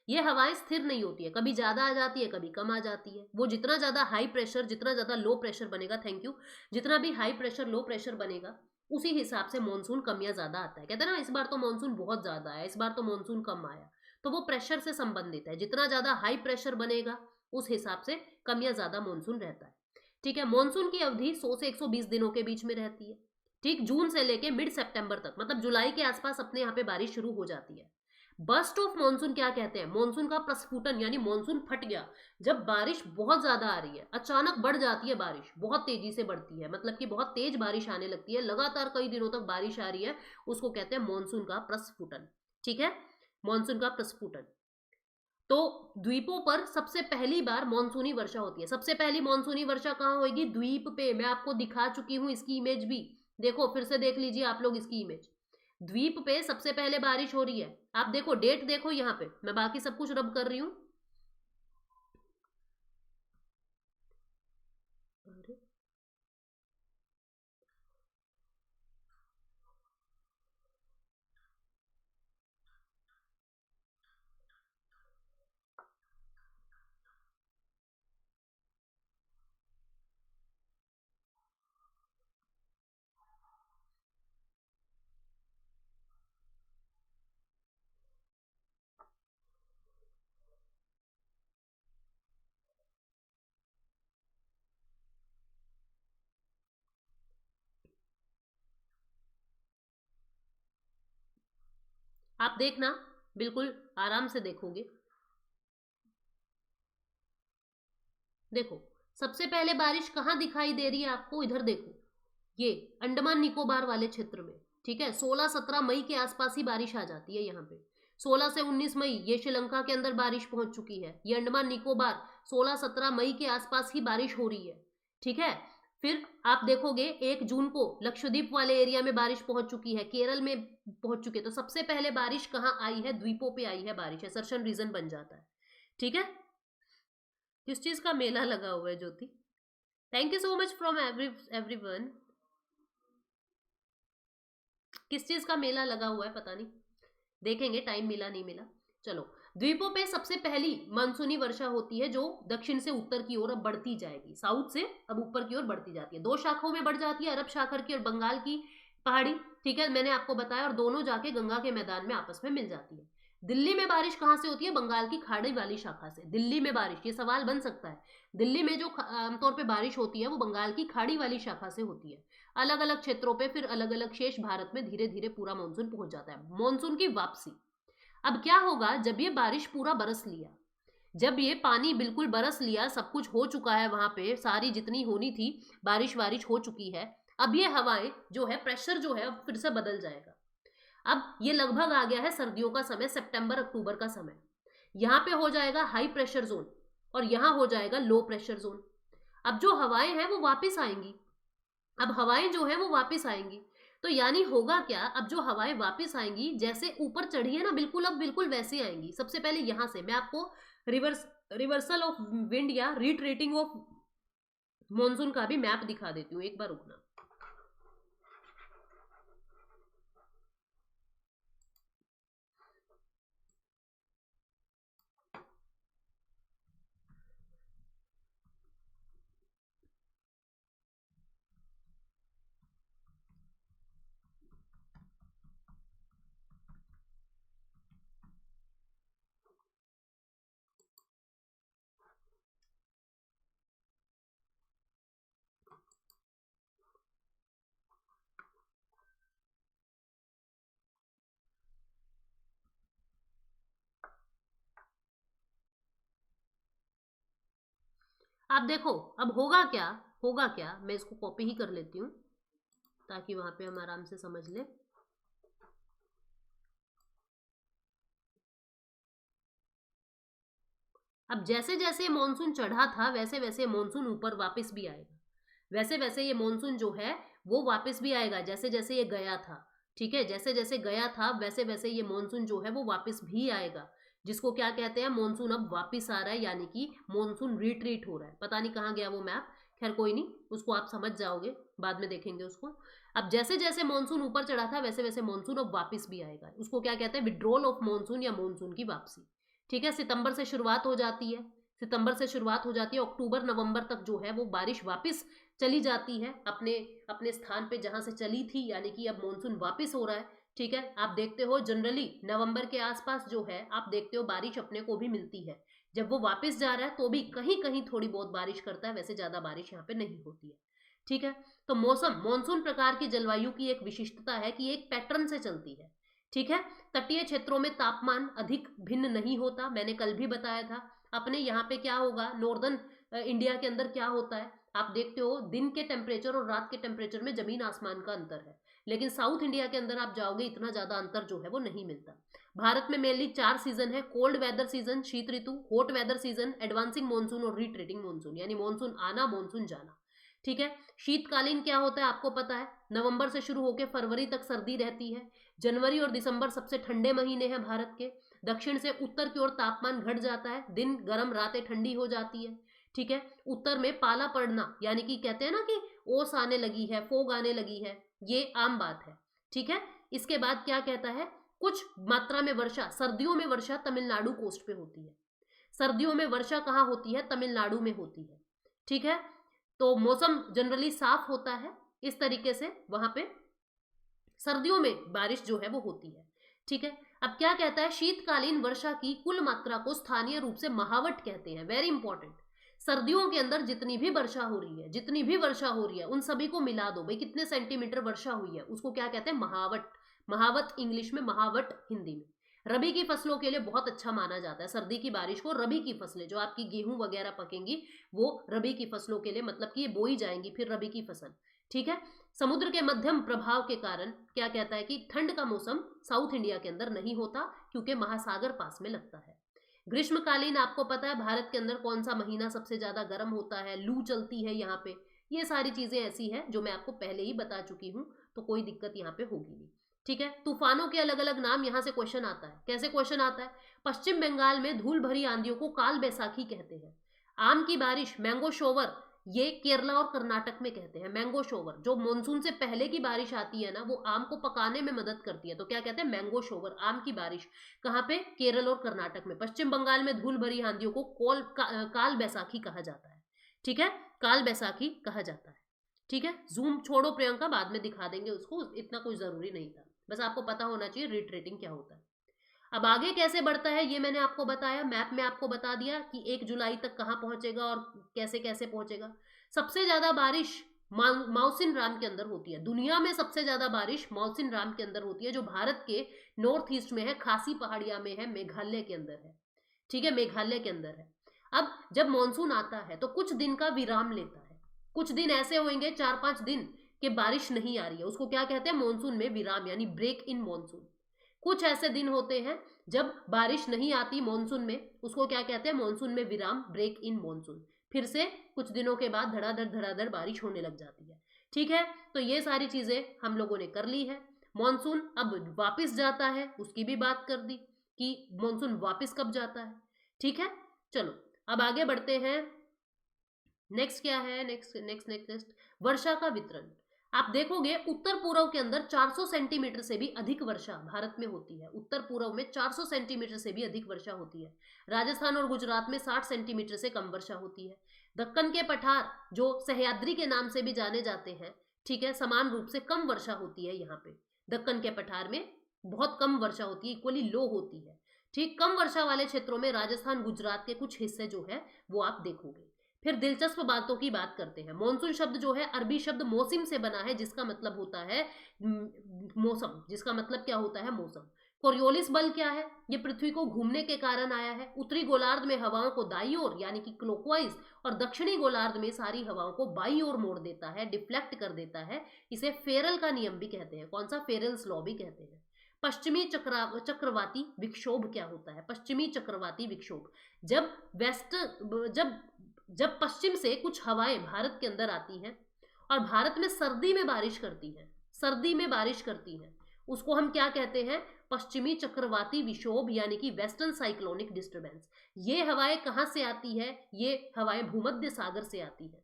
A: ये हवाएं स्थिर नहीं होती है, कभी ज्यादा आ जाती है, कभी कम आ जाती है। वो जितना ज्यादा हाई प्रेशर, जितना ज्यादा लो प्रेशर बनेगा, थैंक यू, जितना भी हाई प्रेशर लो प्रेशर बनेगा, उसी हिसाब से मॉनसून कम या ज्यादा आता है। कहते हैं ना, इस बार तो मॉनसून बहुत ज्यादा आया, इस बार तो मॉनसून कम आया, तो वो प्रेशर से संबंधित है। जितना ज्यादा हाई प्रेशर बनेगा उस हिसाब से कम या ज्यादा मॉनसून रहता है, ठीक है। मॉनसून की अवधि 100 से 120 दिनों के बीच में रहती है, ठीक, जून से लेके मिड सितंबर तक, मतलब जुलाई के आसपास अपने यहाँ पे बारिश शुरू हो जाती है। बस्ट ऑफ मॉनसून क्या कहते हैं? मॉनसून का प्रस्फुटन, यानी मॉनसून फट गया। जब बारिश बहुत ज्यादा आ रही है, अचानक बढ़ जाती है बारिश, बहुत तेजी से बढ़ती है, मतलब कि बहुत तेज बारिश आने लगती है, लगातार कई दिनों तक बारिश आ रही है, उसको कहते हैं मॉनसून का प्रस्फुटन। ठीक है, मॉनसून का प्रस्फुटन। तो द्वीपों पर सबसे पहली बार मानसूनी वर्षा होती है। सबसे पहली मानसूनी वर्षा कहाँ होगी? द्वीप पे। मैं आपको दिखा चुकी हूं इसकी इमेज भी, देखो फिर से देख लीजिए आप लोग इसकी इमेज। द्वीप पे सबसे पहले बारिश हो रही है। आप देखो, डेट देखो यहाँ पे, मैं बाकी सब कुछ रब कर रही हूँ। आप देखना, बिल्कुल आराम से देखोगे। देखो, सबसे पहले बारिश कहाँ दिखाई दे रही है आपको? इधर देखो, ये अंडमान निकोबार वाले क्षेत्र में। ठीक है, 16-17 मई के आसपास ही बारिश आ जाती है यहाँ पे। 16 से 19 मई ये श्रीलंका के अंदर बारिश पहुंच चुकी है। ये अंडमान निकोबार 16-17 मई के आसपास ही बारिश हो रही है। ठीक है, फिर आप देखोगे 1 जून को लक्षद्वीप वाले एरिया में बारिश पहुंच चुकी है, केरल में पहुंच चुकी है। तो सबसे पहले बारिश कहाँ आई है? द्वीपों पे आई है बारिश, असर्शन रीजन बन जाता है। ठीक है, किस चीज का मेला लगा हुआ है Jyoti? Thank you so much from everyone. किस चीज का मेला लगा हुआ है पता नहीं, देखेंगे, टाइम मिला नहीं मिला। चलो, द्वीपों पे सबसे पहली मानसूनी वर्षा होती है, जो दक्षिण से उत्तर की ओर अब बढ़ती जाएगी, साउथ से अब ऊपर की ओर बढ़ती जाती है। 2 शाखाओं में बढ़ जाती है, अरब सागर की और बंगाल की पहाड़ी। ठीक है, मैंने आपको बताया, और दोनों जाके गंगा के मैदान में आपस में मिल जाती है। दिल्ली में बारिश कहाँ से होती है? बंगाल की खाड़ी वाली शाखा से। दिल्ली में बारिश, ये सवाल बन सकता है। दिल्ली में जो आमतौर पर बारिश होती है वो बंगाल की खाड़ी वाली शाखा से होती है। अलग अलग क्षेत्रों पे फिर अलग अलग शेष भारत में धीरे धीरे पूरा मानसून पहुंच जाता है। मानसून की वापसी, अब क्या होगा? जब ये बारिश पूरा बरस लिया, जब ये पानी बिल्कुल बरस लिया, सब कुछ हो चुका है वहां पे, सारी जितनी होनी थी बारिश वारिश हो चुकी है, अब ये हवाएं जो है, प्रेशर जो है, अब फिर से बदल जाएगा। अब ये लगभग आ गया है सर्दियों का समय, सितंबर अक्टूबर का समय। यहाँ पे हो जाएगा हाई प्रेशर जोन और यहाँ हो जाएगा लो प्रेशर जोन। अब जो हवाएं हैं वो वापस आएंगी। अब हवाएं जो है वो वापस आएंगी, तो यानी होगा क्या? अब जो हवाएं वापस आएंगी, जैसे ऊपर चढ़ी है ना बिल्कुल, अब बिल्कुल वैसे आएंगी। सबसे पहले यहां से मैं आपको रिवर्सल ऑफ विंड या रिट्रेटिंग ऑफ मॉनसून का भी मैप दिखा देती हूँ, एक बार रुकना। आप देखो, अब होगा क्या? होगा क्या, मैं इसको कॉपी ही कर लेती हूँ ताकि वहां पे हम आराम से समझ लें। अब जैसे जैसे मॉनसून चढ़ा था, वैसे वैसे मॉनसून ऊपर वापस भी आएगा। वैसे वैसे ये मॉनसून जो है वो वापस भी आएगा, जैसे जैसे ये गया था। ठीक है, जैसे जैसे गया था वैसे वैसे ये मॉनसून जो है वो वापस भी आएगा, जिसको क्या कहते हैं? मॉनसून अब वापस आ रहा है, यानी कि मॉनसून रिट्रीट हो रहा है। पता नहीं कहाँ गया वो मैप, खैर कोई नहीं, उसको आप समझ जाओगे, बाद में देखेंगे उसको। अब जैसे जैसे मॉनसून ऊपर चढ़ा था, वैसे वैसे मॉनसून अब वापस भी आएगा। उसको क्या कहते हैं? विड्रॉल ऑफ मॉनसून या मॉनसून की वापसी। ठीक है, सितंबर से शुरुआत हो जाती है। सितंबर से शुरुआत हो जाती है, अक्टूबर नवंबर तक जो है वो बारिश वापस चली जाती है अपने अपने स्थान पे जहां से चली थी, यानी कि अब मॉनसून वापस हो रहा है। ठीक है, आप देखते हो जनरली नवंबर के आसपास जो है, आप देखते हो बारिश अपने को भी मिलती है। जब वो वापस जा रहा है तो भी कहीं कहीं थोड़ी बहुत बारिश करता है, वैसे ज्यादा बारिश यहाँ पे नहीं होती है। ठीक है। तो मौसम मॉनसून प्रकार की जलवायु की एक विशिष्टता है कि एक पैटर्न से चलती है, ठीक है। तटीय क्षेत्रों में तापमान अधिक भिन्न नहीं होता, मैंने कल भी बताया था। अपने यहाँ पे क्या होगा, नॉर्दर्न इंडिया के अंदर क्या होता है, आप देखते हो दिन के टेम्परेचर और रात के टेम्परेचर में जमीन आसमान का अंतर है, लेकिन साउथ इंडिया के अंदर आप जाओगे इतना ज्यादा अंतर जो है वो नहीं मिलता। भारत में मेनली 4 सीजन है, कोल्ड वेदर सीजन शीत ऋतु, hot weather season advancing monsoon और रिट्रीटिंग मानसून, यानी मानसून आना मानसून जाना, ठीक है। शीतकालीन क्या होता है आपको पता है, नवंबर से शुरू होकर फरवरी तक सर्दी रहती है। जनवरी और दिसंबर सबसे ठंडे महीने हैं भारत के। दक्षिण से उत्तर की ओर तापमान घट जाता है, दिन गर्म रातें ठंडी हो जाती है, ठीक है। उत्तर में पाला पड़ना, यानी कि कहते हैं ना कि ओस आने लगी है, फोग आने लगी है, ये आम बात है, ठीक है। इसके बाद क्या कहता है, कुछ मात्रा में वर्षा, सर्दियों में वर्षा तमिलनाडु कोस्ट पे होती है। सर्दियों में वर्षा कहाँ होती है, तमिलनाडु में होती है, ठीक है। तो मौसम जनरली साफ होता है, इस तरीके से वहां पे सर्दियों में बारिश जो है वो होती है, ठीक है। अब क्या कहता है, शीतकालीन वर्षा की कुल मात्रा को स्थानीय रूप से महावट कहते हैं, वेरी इंपॉर्टेंट। सर्दियों के अंदर जितनी भी वर्षा हो रही है, जितनी भी वर्षा हो रही है उन सभी को मिला दो भाई, कितने सेंटीमीटर वर्षा हुई है, उसको क्या कहते हैं, महावट। महावत इंग्लिश में, महावट हिंदी में। रबी की फसलों के लिए बहुत अच्छा माना जाता है सर्दी की बारिश को। रबी की फसलें जो आपकी गेहूं वगैरह पकेंगी वो रबी की फसलों के लिए, मतलब कि ये बोई जाएंगी फिर रबी की फसल, ठीक है। समुद्र के मध्यम प्रभाव के कारण क्या कहता है कि ठंड का मौसम साउथ इंडिया के अंदर नहीं होता, क्योंकि महासागर पास में लगता है। ग्रीष्मकालीन आपको पता है भारत के अंदर कौन सा महीना सबसे ज्यादा गर्म होता है, लू चलती है यहाँ पे, ये सारी चीजें ऐसी हैं जो मैं आपको पहले ही बता चुकी हूँ, तो कोई दिक्कत यहाँ पे होगी नहीं, ठीक है। तूफानों के अलग अलग नाम यहाँ से क्वेश्चन आता है, कैसे क्वेश्चन आता है, पश्चिम बंगाल में धूल भरी आंधियों को काल बैसाखी कहते हैं। आम की बारिश, मैंगो शोवर, ये केरला और कर्नाटक में कहते हैं। मैंगो शोवर जो मानसून से पहले की बारिश आती है ना, वो आम को पकाने में मदद करती है, तो क्या कहते हैं, मैंगो शोवर, आम की बारिश। कहाँ पे, केरल और कर्नाटक में। पश्चिम बंगाल में धूल भरी आंधियों को काल बैसाखी कहा जाता है, ठीक है, काल बैसाखी कहा जाता है, ठीक है। जूम छोड़ो प्रियंका, बाद में दिखा देंगे उसको, इतना कोई जरूरी नहीं था, बस आपको पता होना चाहिए रिट्रेटिंग क्या होता है। अब आगे कैसे बढ़ता है ये मैंने आपको बताया, मैप में आपको बता दिया कि 1 जुलाई तक कहाँ पहुंचेगा और कैसे कैसे पहुंचेगा। सबसे ज्यादा बारिश माउसिन राम के अंदर होती है, दुनिया में सबसे ज्यादा बारिश माउसिन राम के अंदर होती है, जो भारत के नॉर्थ ईस्ट में है, खासी पहाड़िया में है, मेघालय के अंदर है, ठीक है, मेघालय के अंदर है। अब जब मानसून आता है तो कुछ दिन का विराम लेता है, कुछ दिन ऐसे होंगे 4-5 दिन कि बारिश नहीं आ रही है, उसको क्या कहते हैं, मानसून में विराम, यानी ब्रेक इन मानसून। कुछ ऐसे दिन होते हैं जब बारिश नहीं आती मानसून में, उसको क्या कहते हैं, मानसून में विराम, ब्रेक इन मानसून। फिर से कुछ दिनों के बाद धड़ाधड़ बारिश होने लग जाती है, ठीक है। तो ये सारी चीजें हम लोगों ने कर ली है। मानसून अब वापस जाता है, उसकी भी बात कर दी कि मानसून वापस कब जाता है, ठीक है। चलो अब आगे बढ़ते हैं, नेक्स्ट क्या है, नेक्स्ट वर्षा का वितरण। आप देखोगे उत्तर पूर्व के अंदर 400 सेंटीमीटर से भी अधिक वर्षा भारत में होती है, उत्तर पूर्व में 400 सेंटीमीटर से भी अधिक वर्षा होती है। राजस्थान और गुजरात में 60 सेंटीमीटर से कम वर्षा होती है। दक्कन के पठार जो सह्याद्री के नाम से भी जाने जाते हैं, ठीक है, समान रूप से कम वर्षा होती है यहाँ पे। दक्कन के पठार में बहुत कम वर्षा होती है, इक्वली लो होती है, ठीक। कम वर्षा वाले क्षेत्रों में राजस्थान गुजरात के कुछ हिस्से जो है वो आप देखोगे। फिर दिलचस्प बातों की बात करते हैं। मॉनसून शब्द जो है अरबी शब्द मौसिम से बना है, जिसका मतलब होता है मौसम, जिसका मतलब क्या होता है, मौसम। कोरियोलिस बल क्या है, ये पृथ्वी को घूमने के कारण आया है। उत्तरी गोलार्ध में हवाओं को दाईं ओर यानी कि क्लॉकवाइज, और दक्षिणी गोलार्ध में सारी हवाओं को बाईं ओर मोड़ देता है, डिफ्लेक्ट कर देता है। इसे फेरल का नियम भी कहते हैं, कौन सा, फेरल्स लॉ भी कहते हैं। पश्चिमी चक्रवाती विक्षोभ क्या होता है, पश्चिमी चक्रवाती विक्षोभ, जब पश्चिम से कुछ हवाएं भारत के अंदर आती हैं और भारत में सर्दी में बारिश करती हैं, सर्दी में बारिश करती हैं, उसको हम क्या कहते हैं, पश्चिमी चक्रवाती विक्षोभ, यानी कि वेस्टर्न साइक्लोनिक डिस्टर्बेंस। ये हवाएं कहां से आती है, ये हवाएं भूमध्य सागर से आती है,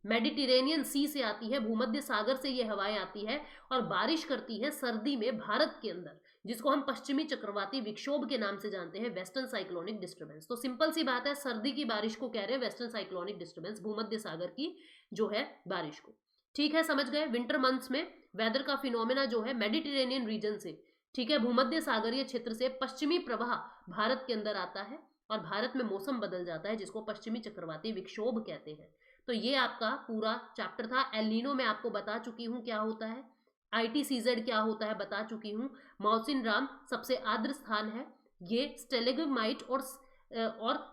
A: मेडिटेरेनियन सी से आती है, भूमध्य सागर से ये हवाएं आती है और बारिश करती है सर्दी में भारत के अंदर, जिसको हम पश्चिमी चक्रवाती विक्षोभ के नाम से जानते हैं, वेस्टर्न साइक्लोनिक डिस्टर्बेंस। तो सिंपल सी बात है, सर्दी की बारिश को कह रहे हैं वेस्टर्न साइक्लोनिक डिस्टर्बेंस, भूमध्य सागर की जो है बारिश को, ठीक है, समझ गए। विंटर मंथ्स में वेदर का फिनोमेना जो है मेडिटेरेनियन रीजन से, ठीक है, भूमध्य सागरीय क्षेत्र से पश्चिमी प्रवाह भारत के अंदर आता है और भारत में मौसम बदल जाता है, जिसको पश्चिमी चक्रवाती विक्षोभ कहते हैं। तो ये आपका पूरा चैप्टर था। एल नीनो में आपको बता चुकी हूँ क्या होता है, ITCZ क्या होता है बता चुकी हूँ। माउसिन राम सबसे आर्द्र स्थान है, ये स्टेलेग्माइट और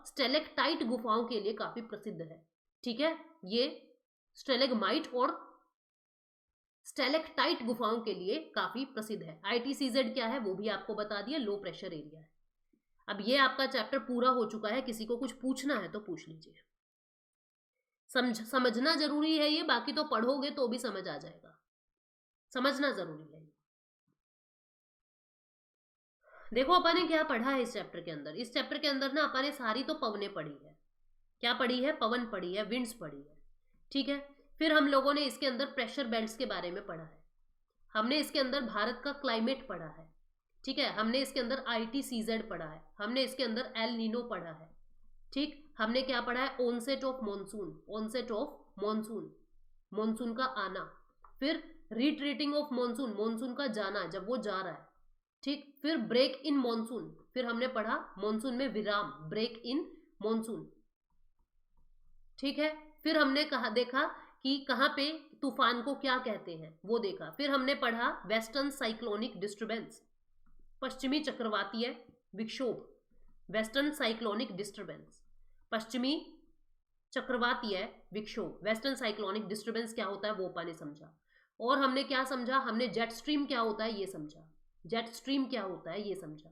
A: स्टेलेक्टाइट गुफाओं के लिए काफी प्रसिद्ध है। ठीक है, ये स्टेलेग्माइट और स्टेलेक्टाइट गुफाओं के लिए काफी प्रसिद्ध है। ITCZ क्या है वो भी आपको बता दिया, लो प्रेशर एरिया है। अब ये आपका चैप्टर पूरा हो चुका है, किसी को कुछ पूछना है तो पूछ लीजिए। समझना जरूरी है ये, बाकी तो पढ़ोगे तो भी समझ आ जाएगा, समझना जरूरी है। देखो अपन ने क्या पढ़ा है इस चैप्टर के अंदर। इस चैप्टर के अंदर ना अपन ने सारी तो पवनें पढ़ी है। क्या पढ़ी है? पवन पढ़ी है, विंड्स पढ़ी है। ठीक है, फिर हम लोगों ने इसके अंदर प्रेशर बेल्ट्स के बारे में पढ़ा है, हमने इसके अंदर भारत का क्लाइमेट पढ़ा है। ठीक है, हमने इसके अंदर ITCZ पढ़ा है, हमने इसके अंदर एल नीनो पढ़ा है। ठीक, हमने क्या पढ़ा है? Onset of monsoon, onset of monsoon, monsoon का आना। फिर रिट्रीटिंग ऑफ मॉनसून, मॉनसून का जाना, जब वो जा रहा है। ठीक, फिर ब्रेक इन मॉनसून, फिर हमने पढ़ा मॉनसून में विराम, ब्रेक इन मॉनसून। ठीक है, फिर हमने कहा देखा कि कहाँ पे तूफान को क्या कहते हैं वो देखा। फिर हमने पढ़ा वेस्टर्न साइक्लोनिक डिस्टर्बेंस, पश्चिमी चक्रवातीय विक्षोभ, वेस्टर्न साइक्लोनिक डिस्टर्बेंस, पश्चिमी चक्रवातीय विक्षोभ, वेस्टर्न साइक्लोनिक डिस्टर्बेंस क्या होता है वो अपन ने समझा। और हमने क्या समझा? हमने जेट स्ट्रीम क्या होता है ये समझा, जेट स्ट्रीम क्या होता है ये समझा।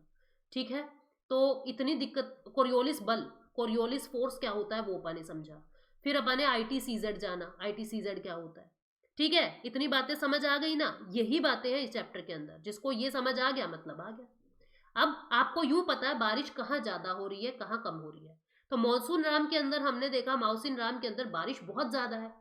A: ठीक है, तो इतनी दिक्कत, कोरियोलिस बल, कोरियोलिस फोर्स क्या होता है वो अपन ने समझा। फिर अपन ने ITCZ जाना, ITCZ क्या होता है। ठीक है, इतनी बातें समझ आ गई ना, यही बातें हैं इस चैप्टर के अंदर। जिसको ये समझ आ गया मतलब आ गया। अब आपको यूं पता है बारिश कहाँ ज्यादा हो रही है कहाँ कम हो रही है। तो मॉनसून राम के अंदर हमने देखा, माउसिन राम के अंदर बारिश बहुत ज्यादा है।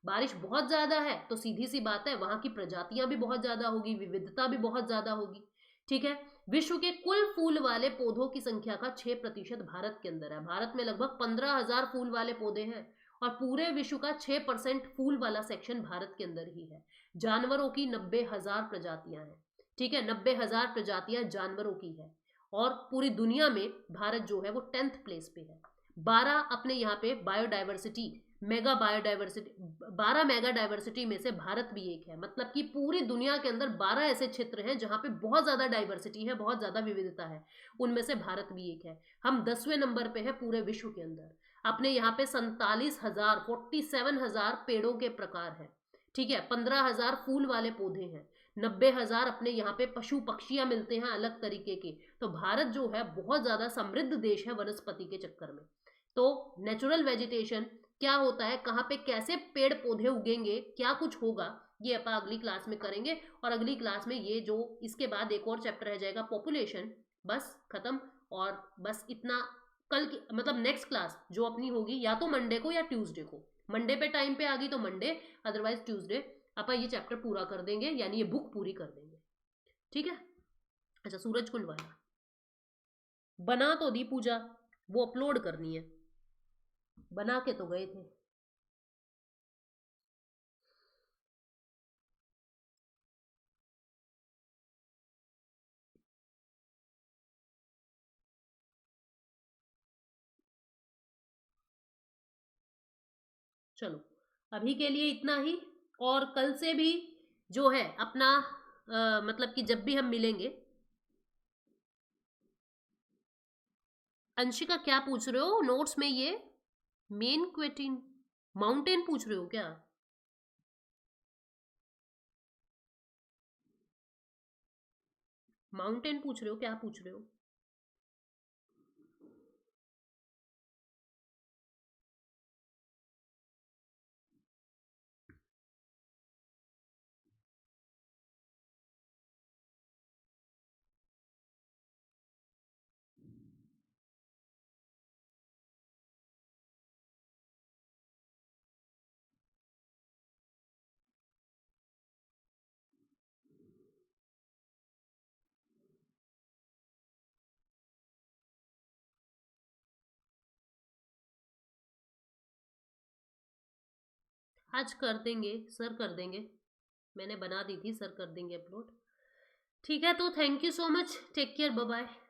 A: बारिश बहुत ज्यादा है तो सीधी सी बात है वहां की प्रजातियां भी बहुत ज्यादा होगी, विविधता भी बहुत ज्यादा होगी। ठीक है, विश्व के कुल फूल वाले पौधों की संख्या का 6% भारत के अंदर है। भारत में लगभग 15,000 फूल वाले पौधे हैं और पूरे विश्व का 6% फूल वाला सेक्शन भारत के अंदर ही है। जानवरों की 90,000 प्रजातियां हैं। ठीक है, 90,000 प्रजातियां जानवरों की है। और पूरी दुनिया में भारत जो है वो 10th प्लेस पे है। 12 अपने यहाँ पे biodiversity, mega biodiversity, 12 mega diversity में से भारत भी एक है। मतलब कि पूरी दुनिया के अंदर 12 ऐसे क्षेत्र हैं जहाँ पे बहुत ज्यादा डाइवर्सिटी है, बहुत ज्यादा विविधता है, उनमें से भारत भी एक है। हम 10वें नंबर पे है पूरे विश्व के अंदर। अपने यहाँ पे 47,000 पेड़ों के प्रकार है। ठीक है, 15,000 फूल वाले पौधे हैं, 90,000 अपने यहाँ पे पशु पक्षियां मिलते हैं अलग तरीके के। तो भारत जो है बहुत ज्यादा समृद्ध देश है वनस्पति के चक्कर में। तो नेचुरल वेजिटेशन क्या होता है, कहाँ पे कैसे पेड़ पौधे उगेंगे, क्या कुछ होगा, ये अपन अगली क्लास में करेंगे। और अगली क्लास में ये जो इसके बाद एक और चैप्टर रह जाएगा पॉपुलेशन, बस खत्म। और बस इतना, कल की मतलब नेक्स्ट क्लास जो अपनी होगी या तो मंडे को या ट्यूसडे को। मंडे पे टाइम पे आ गई तो मंडे, अदरवाइज ट्यूसडे अपन ये चैप्टर पूरा कर देंगे, यानी ये बुक पूरी कर देंगे। ठीक है। अच्छा, सूरज कुंड वाला बना तो दी पूजा, वो अपलोड करनी है, बना के तो गए थे। चलो अभी के लिए इतना ही। और कल से भी जो है अपना मतलब कि जब भी हम मिलेंगे। अंशिका क्या पूछ रहे हो नोट्स में? ये मेन क्वेटिन माउंटेन पूछ रहे हो क्या? माउंटेन पूछ रहे हो, क्या पूछ रहे हो? आज कर देंगे सर, कर देंगे, मैंने बना दी थी, सर कर देंगे अपलोड। ठीक है, तो thank you so much, take care, bye bye.